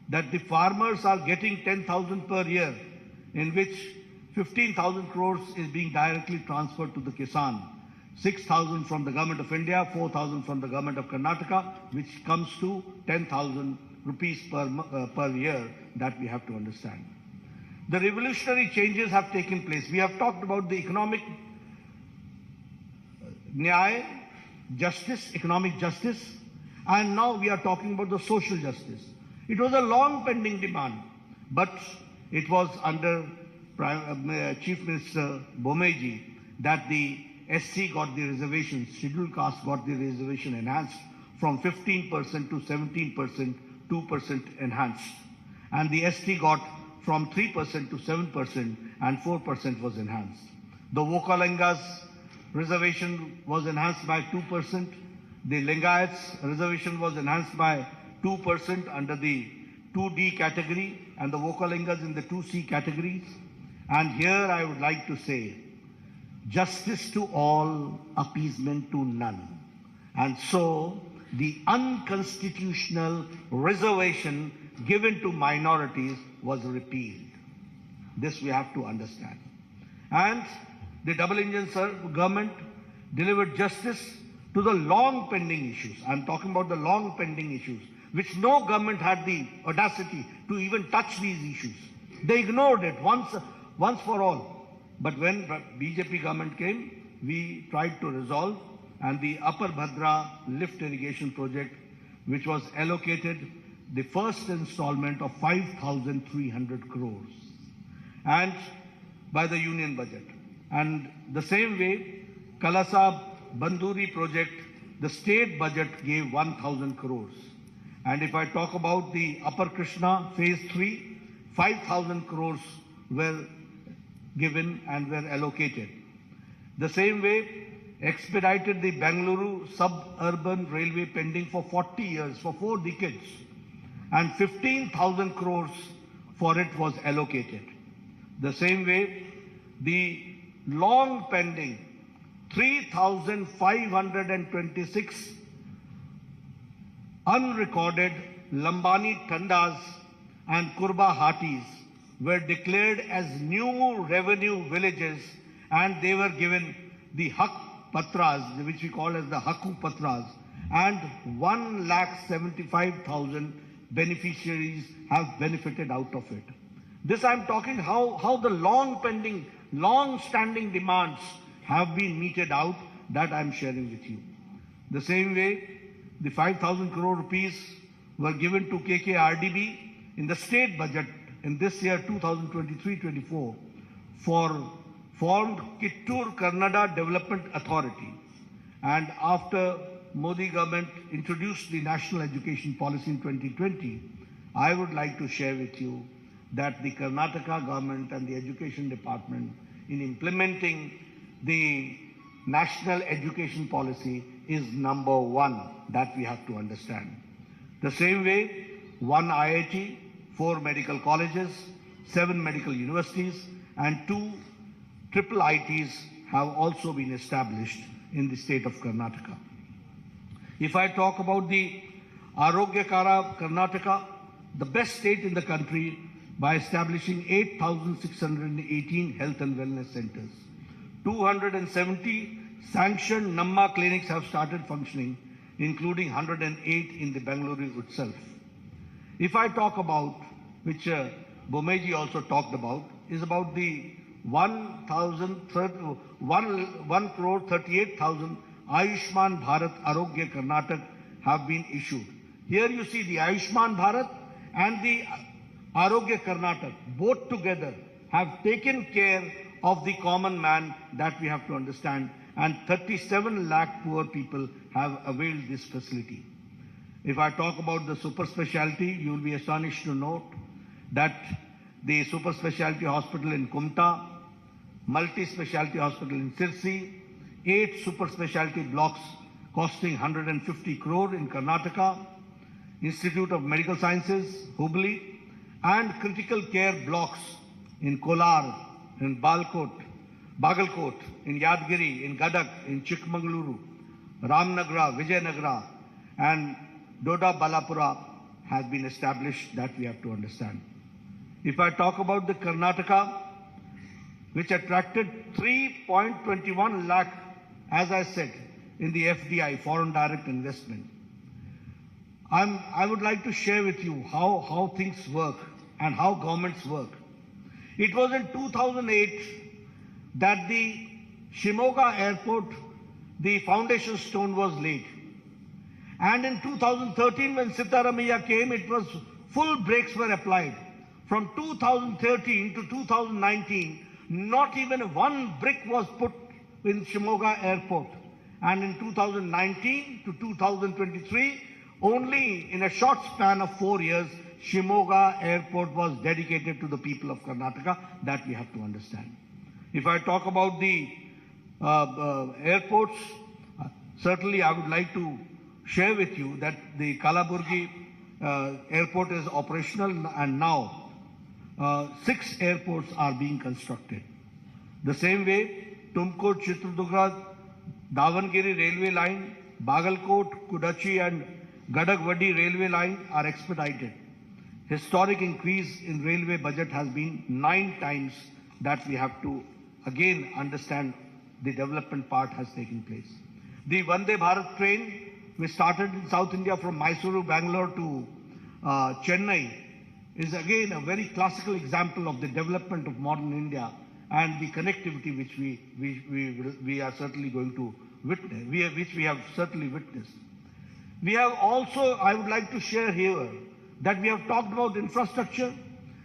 that the farmers are getting 10,000 per year, in which 15,000 crores is being directly transferred to the Kisan, 6,000 from the government of India, 4,000 from the government of Karnataka, which comes to 10,000 rupees per year. That we have to understand. The revolutionary changes have taken place. We have talked about the economic nyaya, justice, economic justice, and now we are talking about the social justice. It was a long pending demand, but it was under Chief Minister Bomeji that the SC got the reservation, scheduled caste got the reservation enhanced from 15% to 17%, 2% enhanced. And the ST got from 3% to 7% and 4% was enhanced. The Vokalingas reservation was enhanced by 2%. The Lingayats reservation was enhanced by 2% under the 2D category and the Vokalingas in the 2C categories. And here I would like to say, justice to all, appeasement to none. And so the unconstitutional reservation given to minorities was repealed. This we have to understand. And the double engine government delivered justice to the long pending issues. I'm talking about the long pending issues, which no government had the audacity to even touch these issues. They ignored it once for all. But when BJP government came, we tried to resolve, and the Upper Bhadra lift irrigation project, which was allocated the first installment of 5,300 crores and by the union budget. And the same way, Kalasa Banduri project, the state budget gave 1,000 crores. And if I talk about the Upper Krishna phase 3, 5,000 crores were given and were allocated. The same way, expedited the Bengaluru suburban railway pending for 40 years, for 4 decades, and 15,000 crores for it was allocated. The same way, the long pending 3,526 unrecorded Lambani Tandas and Kurba Hatis were declared as new revenue villages, and they were given the Hak Patras, which we call as the Haku Patras, and 1,75,000 beneficiaries have benefited out of it. This I'm talking how the long pending, long standing demands have been meted out, that I'm sharing with you. The same way, the 5,000 crore rupees were given to KKRDB in the state budget in this year 2023-24 for formed Kittur KANNADA Development Authority. And after Modi government introduced the national education policy in 2020, I would like to share with you that the Karnataka government and the education department, in implementing the national education policy, is number one. That we have to understand. The same way, 1 IIT, 4 medical colleges, 7 medical universities, and 2 triple ITs have also been established in the state of Karnataka. If I talk about the Arogyakara Karnataka, the best state in the country, by establishing 8,618 health and wellness centers. 270 sanctioned Namma clinics have started functioning, including 108 in the Bengaluru itself. If I talk about, which Bomeji also talked about, is about the 1,38,000 Ayushman Bharat Arogya Karnataka have been issued. Here you see the Ayushman Bharat and the Arogya Karnataka, both together have taken care of the common man, that we have to understand, and 37 lakh poor people have availed this facility. If I talk about the super specialty, you will be astonished to note that the super specialty hospital in Kumta, multi-specialty hospital in Sirsi, 8 super specialty blocks costing 150 crore in Karnataka, Institute of Medical Sciences, Hubli, and critical care blocks in Kolar, in Bagalkot, in Yadgiri, in Gadak, in Chikmagaluru, Ramnagara, Vijayanagara, and Doda Balapura has been established, that we have to understand. If I talk about the Karnataka, which attracted 3.21 lakh, as I said, in the FDI, foreign direct investment. I would like to share with you how things work and how governments work. It was in 2008 that the Shimoga airport, the foundation stone was laid. And in 2013, when Sitaramaiah came, it was full brakes were applied. From 2013 to 2019, not even one brick was put in Shimoga Airport. And in 2019 to 2023, only in a short span of 4 years, Shimoga Airport was dedicated to the people of Karnataka. That we have to understand. If I talk about the airports, certainly I would like to share with you that the Kalaburgi airport is operational, and now 6 airports are being constructed. The same way, Tumkur, Chitradurga, Davangere railway line, Bagalkot, Kudachi and Gadagwadi railway line are expedited. Historic increase in railway budget has been 9 times. That we have to again understand the development part has taken place. The Vande Bharat train, which started in South India from Mysuru, Bangalore to Chennai, is again a very classical example of the development of modern India and the connectivity which we are certainly going to witness, which we have certainly witnessed. We have also, I would like to share here, that we have talked about infrastructure,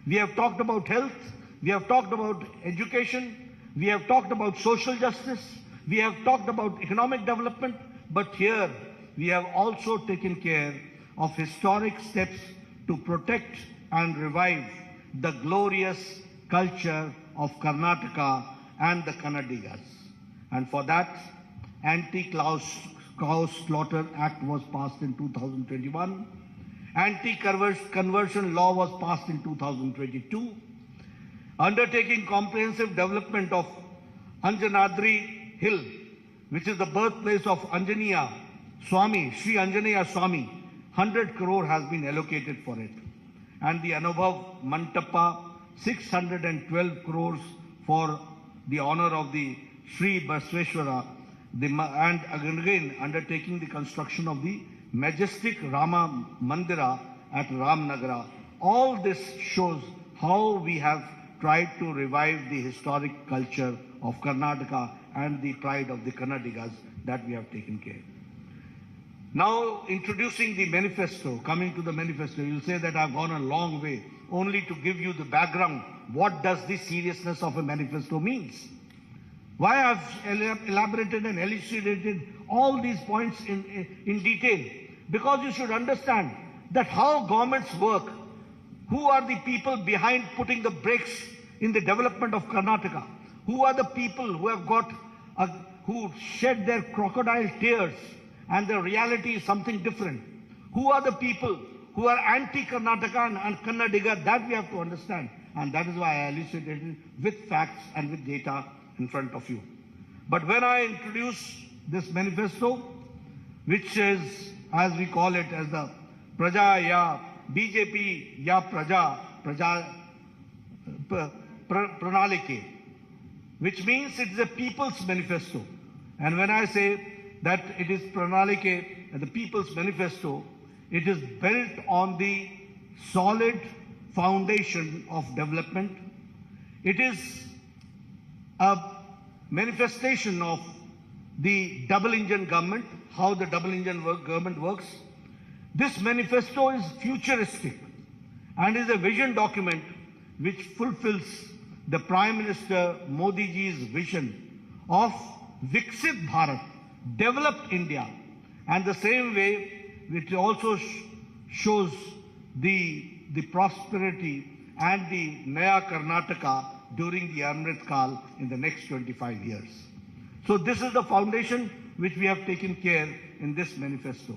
we have talked about health, we have talked about education, we have talked about social justice, we have talked about economic development, but here we have also taken care of historic steps to protect and revive the glorious culture of Karnataka and the Kannadigas. And for that, Anti-Cow Slaughter Act was passed in 2021. Anti-conversion law was passed in 2022. Undertaking comprehensive development of Anjanadri Hill, which is the birthplace of Anjaneya Swami, Sri Anjaneya Swami, 100 crore has been allocated for it. And the Anubhav Mantapa, 612 crores for the honor of the Sri Basveshwara, and again undertaking the construction of the majestic Rama Mandira at Ramnagara. All this shows how we have tried to revive the historic culture of Karnataka and the pride of the Kannadigas that we have taken care. Now introducing the manifesto, coming to the manifesto, you'll say that I've gone a long way only to give you the background. What does the seriousness of a manifesto means? Why I've elaborated and elucidated all these points in detail? Because you should understand that how governments work, who are the people behind putting the brakes in the development of Karnataka, who are the people who have who shed their crocodile tears and the reality is something different. Who are the people who are anti-Karnataka and Kannadiga, that we have to understand. And that is why I elucidated with facts and with data in front of you. But when I introduce this manifesto, which is, as we call it, as the Praja Ya BJP Ya Praja Pranalike, which means it is a people's manifesto. And when I say that it is Pranalike, the people's manifesto, it is built on the solid foundation of development. It is a manifestation of the double engine government, how the double engine government works. This manifesto is futuristic and is a vision document which fulfills the Prime Minister Modi ji's vision of Viksit Bharat, developed India, and the same way which also shows the prosperity and the Naya Karnataka during the Amrit Kal in the next 25 years. So this is the foundation which we have taken care in this manifesto.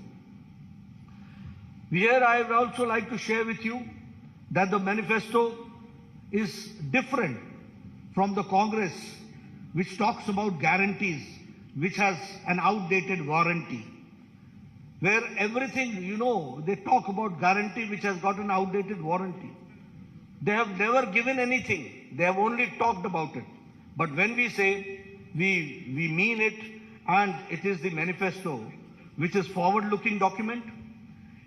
Here I would also like to share with you that the manifesto is different from the Congress, which talks about guarantees, which has an outdated warranty. Where everything, they talk about guarantee which has got an outdated warranty. They have never given anything. They have only talked about it. But when we say we mean it, and it is the manifesto, which is forward-looking document,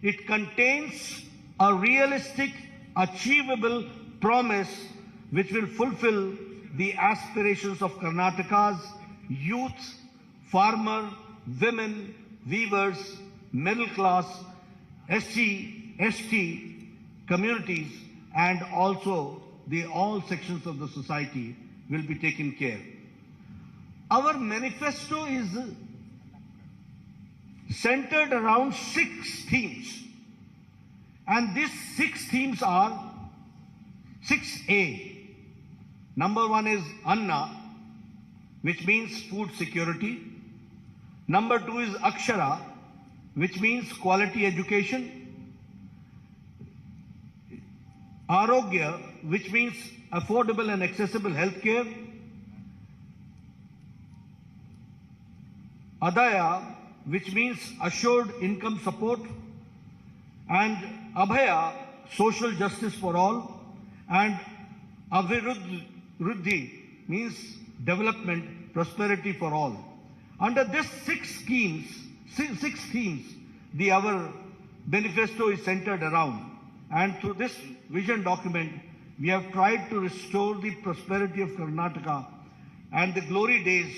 it contains a realistic, achievable promise which will fulfill the aspirations of Karnataka's youth farmer, women, weavers, middle class, SC, ST communities, and also all sections of the society will be taken care. Our manifesto is centered around 6 themes. And these 6 themes are 6A. Number 1 is Anna, which means food security. Number 2 is Akshara, which means quality education. Arogya, which means affordable and accessible health care. Adaya, which means assured income support. And Abhaya, social justice for all. And Abhiruddhi means development, prosperity for all. Under these 6 themes, our manifesto is centered around. And through this vision document, we have tried to restore the prosperity of Karnataka and the glory days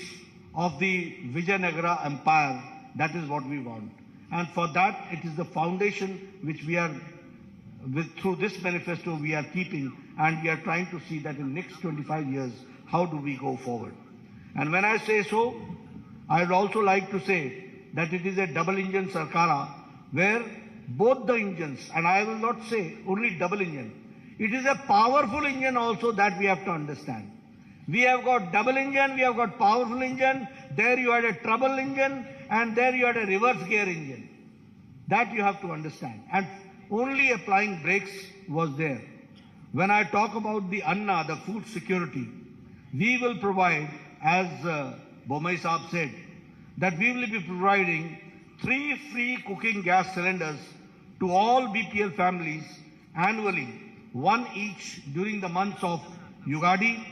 of the Vijayanagara Empire. That is what we want. And for that, it is the foundation which we are, through this manifesto, we are keeping, and we are trying to see that in the next 25 years, how do we go forward. And when I say so, I would also like to say that it is a double-engine Sarkara, where both the engines, and I will not say only double engine, it is a powerful engine also that we have to understand. We have got double engine, we have got powerful engine, there you had a trouble engine, and there you had a reverse gear engine. That you have to understand. And only applying brakes was there. When I talk about the Anna, the food security, we will provide, as Bomai Saab said, that we will be providing 3 free cooking gas cylinders to all BPL families annually, 1 each during the months of Yugadi,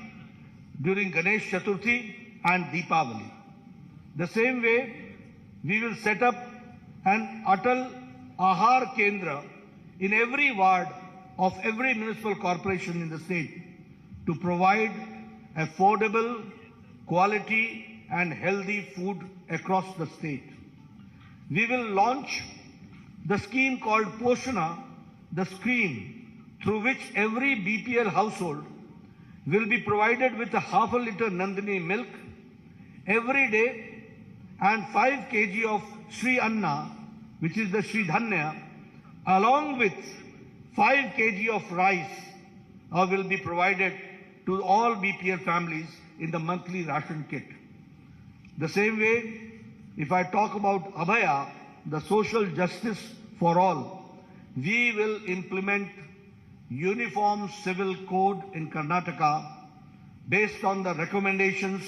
during Ganesh Chaturthi and Deepavali. The same way, we will set up an Atal Ahar Kendra in every ward of every municipal corporation in the state to provide affordable, quality and healthy food across the state. We will launch the scheme called Poshana, the scheme through which every BPL household will be provided with a ½ liter Nandini milk every day and 5 kg of Sri Anna, which is the Sri Dhanya, along with 5 kg of rice will be provided to all BPL families in the monthly ration kit. The same way, if I talk about Abhaya, the social justice for all, we will implement uniform civil code in Karnataka based on the recommendations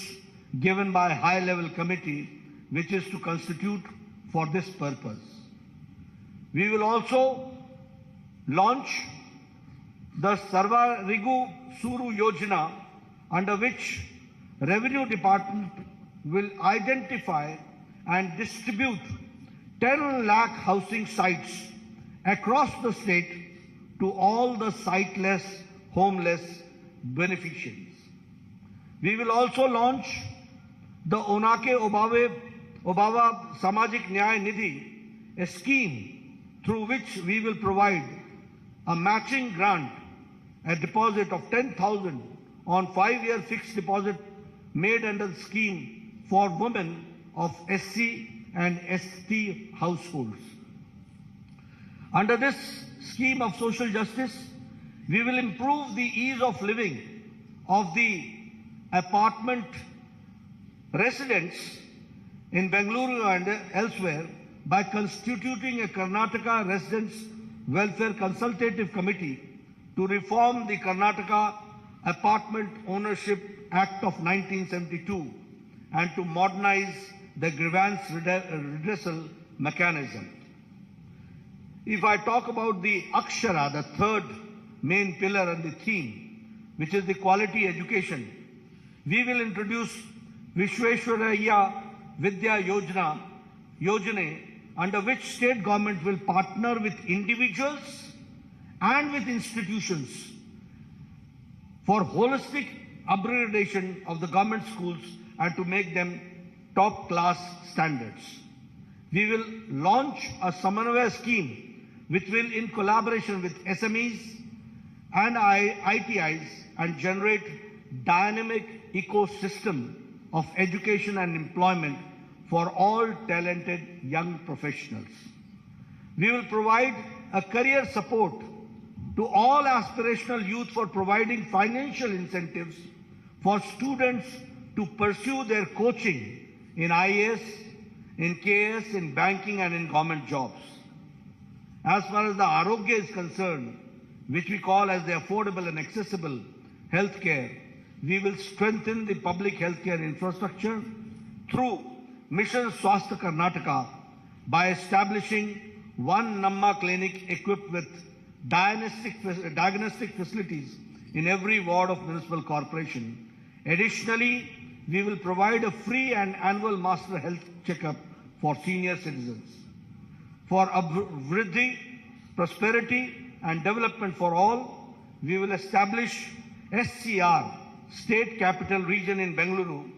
given by a high-level committee which is to constitute for this purpose. We will also launch the Sarvarigu Suru Yojana, under which Revenue Department will identify and distribute 10 lakh housing sites across the state to all the siteless, homeless beneficiaries. We will also launch the Onake Obava Samajik Nyaya Nidhi, a scheme through which we will provide a matching grant, a deposit of 10,000 on 5-year fixed deposit made under the scheme for women of SC and ST households. Under this scheme of social justice, we will improve the ease of living of the apartment residents in Bengaluru and elsewhere by constituting a Karnataka Residents Welfare Consultative Committee to reform the Karnataka Apartment Ownership Act of 1972 and to modernize the grievance redressal mechanism. If I talk about the Akshara, the third main pillar and the theme, which is the quality education, we will introduce Vishweshwaraya Vidya Yojana, under which state government will partner with individuals and with institutions for holistic upgradation of the government schools and to make them top-class standards. We will launch a Samanvaya scheme which will, in collaboration with SMEs and ITIs, and generate dynamic ecosystem of education and employment for all talented young professionals. We will provide a career support to all aspirational youth for providing financial incentives for students to pursue their coaching in IAS, in KS, in banking and in government jobs. As far as the Arogya is concerned, which we call as the affordable and accessible healthcare, we will strengthen the public healthcare infrastructure through Mission Swasthya Karnataka by establishing one Namma clinic equipped with diagnostic facilities in every ward of municipal corporation. Additionally, we will provide a free and annual master health checkup for senior citizens. For Vriddhi, prosperity and development for all, we will establish SCR, State Capital Region in Bengaluru,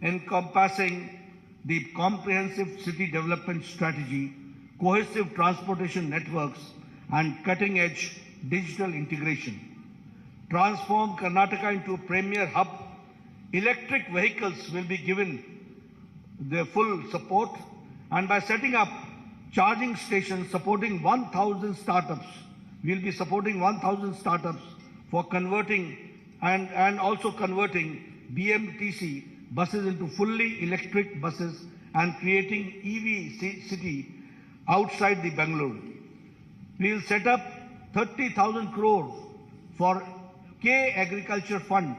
encompassing the comprehensive city development strategy, cohesive transportation networks, and cutting-edge digital integration. Transform Karnataka into a premier hub. Electric vehicles will be given their full support, and by setting up charging stations supporting 1,000 startups, we will be supporting 1,000 startups for converting and also converting BMTC buses into fully electric buses and creating EV city outside the Bangalore. We will set up 30,000 crore for K Agriculture Fund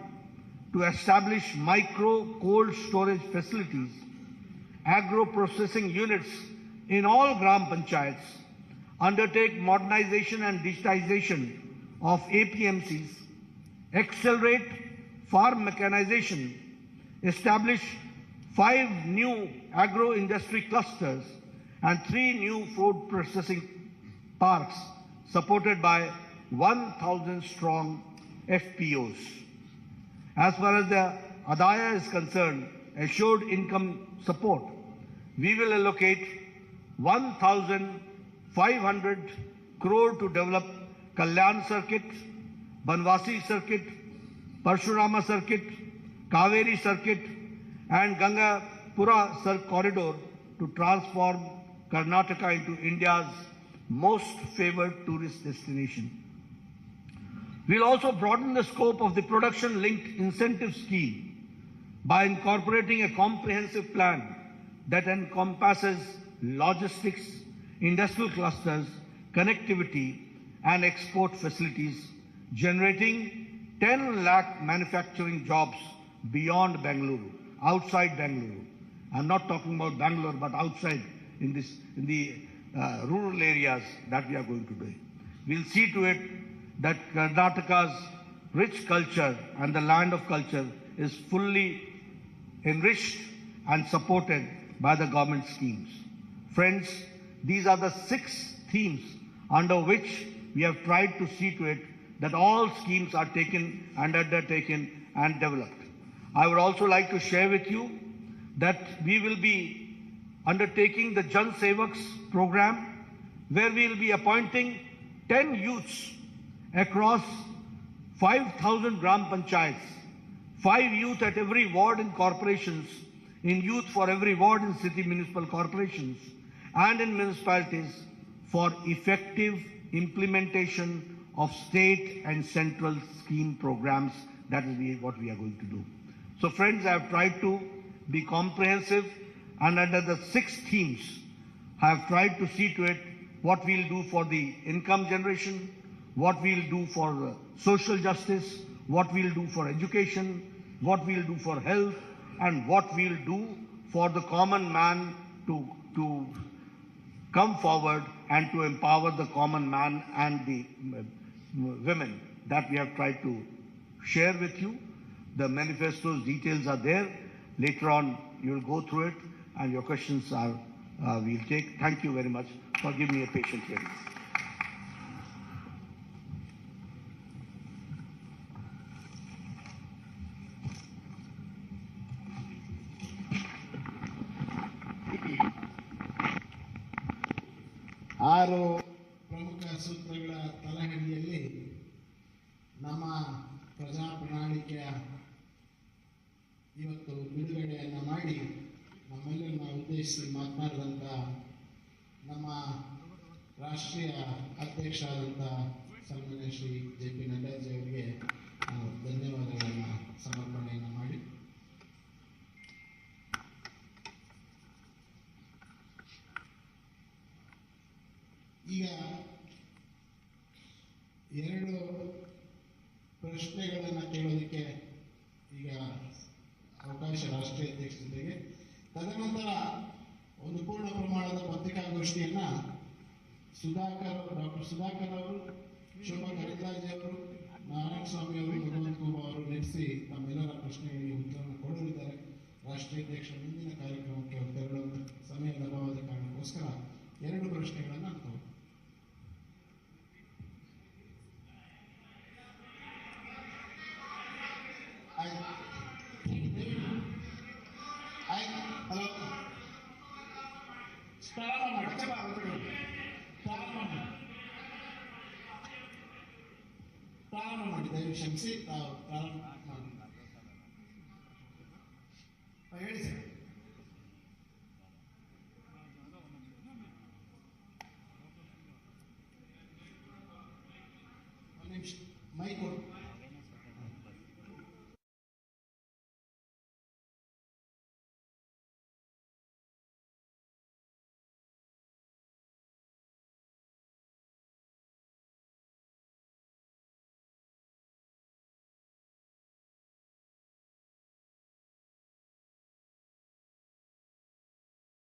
to establish micro cold storage facilities, agro processing units in all Gram Panchayats, undertake modernization and digitization of APMCs, accelerate farm mechanization, establish 5 new agro-industry clusters and 3 new food processing parks supported by 1,000 strong FPOs. As far as the Adaya is concerned, assured income support, we will allocate 1,500 crore to develop Kalyan Circuit, Banwasi Circuit, Parshurama Circuit, Kaveri Circuit, and Gangapura Corridor to transform Karnataka into India's most favored tourist destination. We will also broaden the scope of the production-linked incentive scheme by incorporating a comprehensive plan that encompasses logistics, industrial clusters, connectivity, and export facilities, generating 10 lakh manufacturing jobs beyond Bengaluru, outside Bengaluru. I'm not talking about Bangalore, but outside in the rural areas that we are going to do. We'll see to it that Karnataka's rich culture and the land of culture is fully enriched and supported by the government schemes. Friends, these are the 6 themes under which we have tried to see to it that all schemes are taken and undertaken and developed. I would also like to share with you that we will be undertaking the Jan Sevaks program, where we will be appointing 10 youths across 5,000 Gram Panchayats, 5 youth at every ward in corporations, in youth for every ward in city municipal corporations, and in municipalities for effective implementation of state and central scheme programs. That is what we are going to do. So friends, I have tried to be comprehensive, and under the 6 themes, I have tried to see to it what we will do for the income generation, what we will do for social justice, what we will do for education, what we will do for health, and what we will do for the common man to come forward and to empower the common man and the women. That we have tried to share with you. The manifesto's details are there. Later on, you will go through it, and your questions we'll take. Thank you very much for giving me a patient hearing. 6 ಪ್ರಮುಖ ಸೂತ್ರಗಳ ತಲಹದಿಯಲ್ಲಿ ನಮ್ಮ ಪ್ರಜಾ ಪ್ರಣಾಳಿಕೆಯ ಇವತ್ತು ಬಿಡುಗಡೆಯನ್ನು ಮಾಡಿ ನಮ್ಮೆಲ್ಲರನ್ನ ಉದ್ದೇಶಿಸಿ ಮಾತನಾಡಿದಂಥ ನಮ್ಮ ರಾಷ್ಟ್ರೀಯ ಅಧ್ಯಕ್ಷರಾದಂಥ ಸನ್ಮಾನ್ಯ ಶ್ರೀ JP ನಡ್ಡಾಜಿ ಅವರಿಗೆ ನಾನು ಧನ್ಯವಾದಗಳನ್ನು ಸಮರ್ಪಣೆಯನ್ನು ಮಾಡಿ ಈಗ 2 ಪ್ರಶ್ನೆಗಳನ್ನು ಕೇಳೋದಕ್ಕೆ ಈಗ ಅವಕಾಶ ರಾಷ್ಟ್ರೀಯ ಅಧ್ಯಕ್ಷ ಜೊತೆಗೆ, ತದನಂತರ ಒಂದು ಪೂರ್ಣ ಪ್ರಮಾಣದ ಪತ್ರಿಕಾಗೋಷ್ಠಿಯನ್ನ ಡಾಕ್ಟರ್ ಸುಧಾಕರ್ ಅವರು, ಶೋಭಾ ಕರಂದ್ಲಾಜೆ ಅವರು, ನಾರಾಯಣ ಸ್ವಾಮಿ ಅವರು, ಭಗವಂತ ಖೂಬಾ ಅವರು ನಡೆಸಿ ತಮ್ಮೆಲ್ಲರ ಪ್ರಶ್ನೆಗಳಿಗೆ ಉತ್ತರವನ್ನು ಕೊಡಲಿದ್ದಾರೆ. ರಾಷ್ಟ್ರೀಯ ಅಧ್ಯಕ್ಷ ಮುಂದಿನ ಕಾರ್ಯಕ್ರಮಕ್ಕೆ ತೆರಳುವ ಸಮಯದ ಅಭಾವದ ಕಾರಣಕ್ಕೋಸ್ಕರ 2 ಪ್ರಶ್ನೆಗಳನ್ನು ನಾನು ಹಲೋ ಪ್ರಾರಂಭ ಮಾಡಿ ದಯವಿಟ್ಟು ಕ್ಷಮಿಸಿ ಪ್ರಾರಂಭ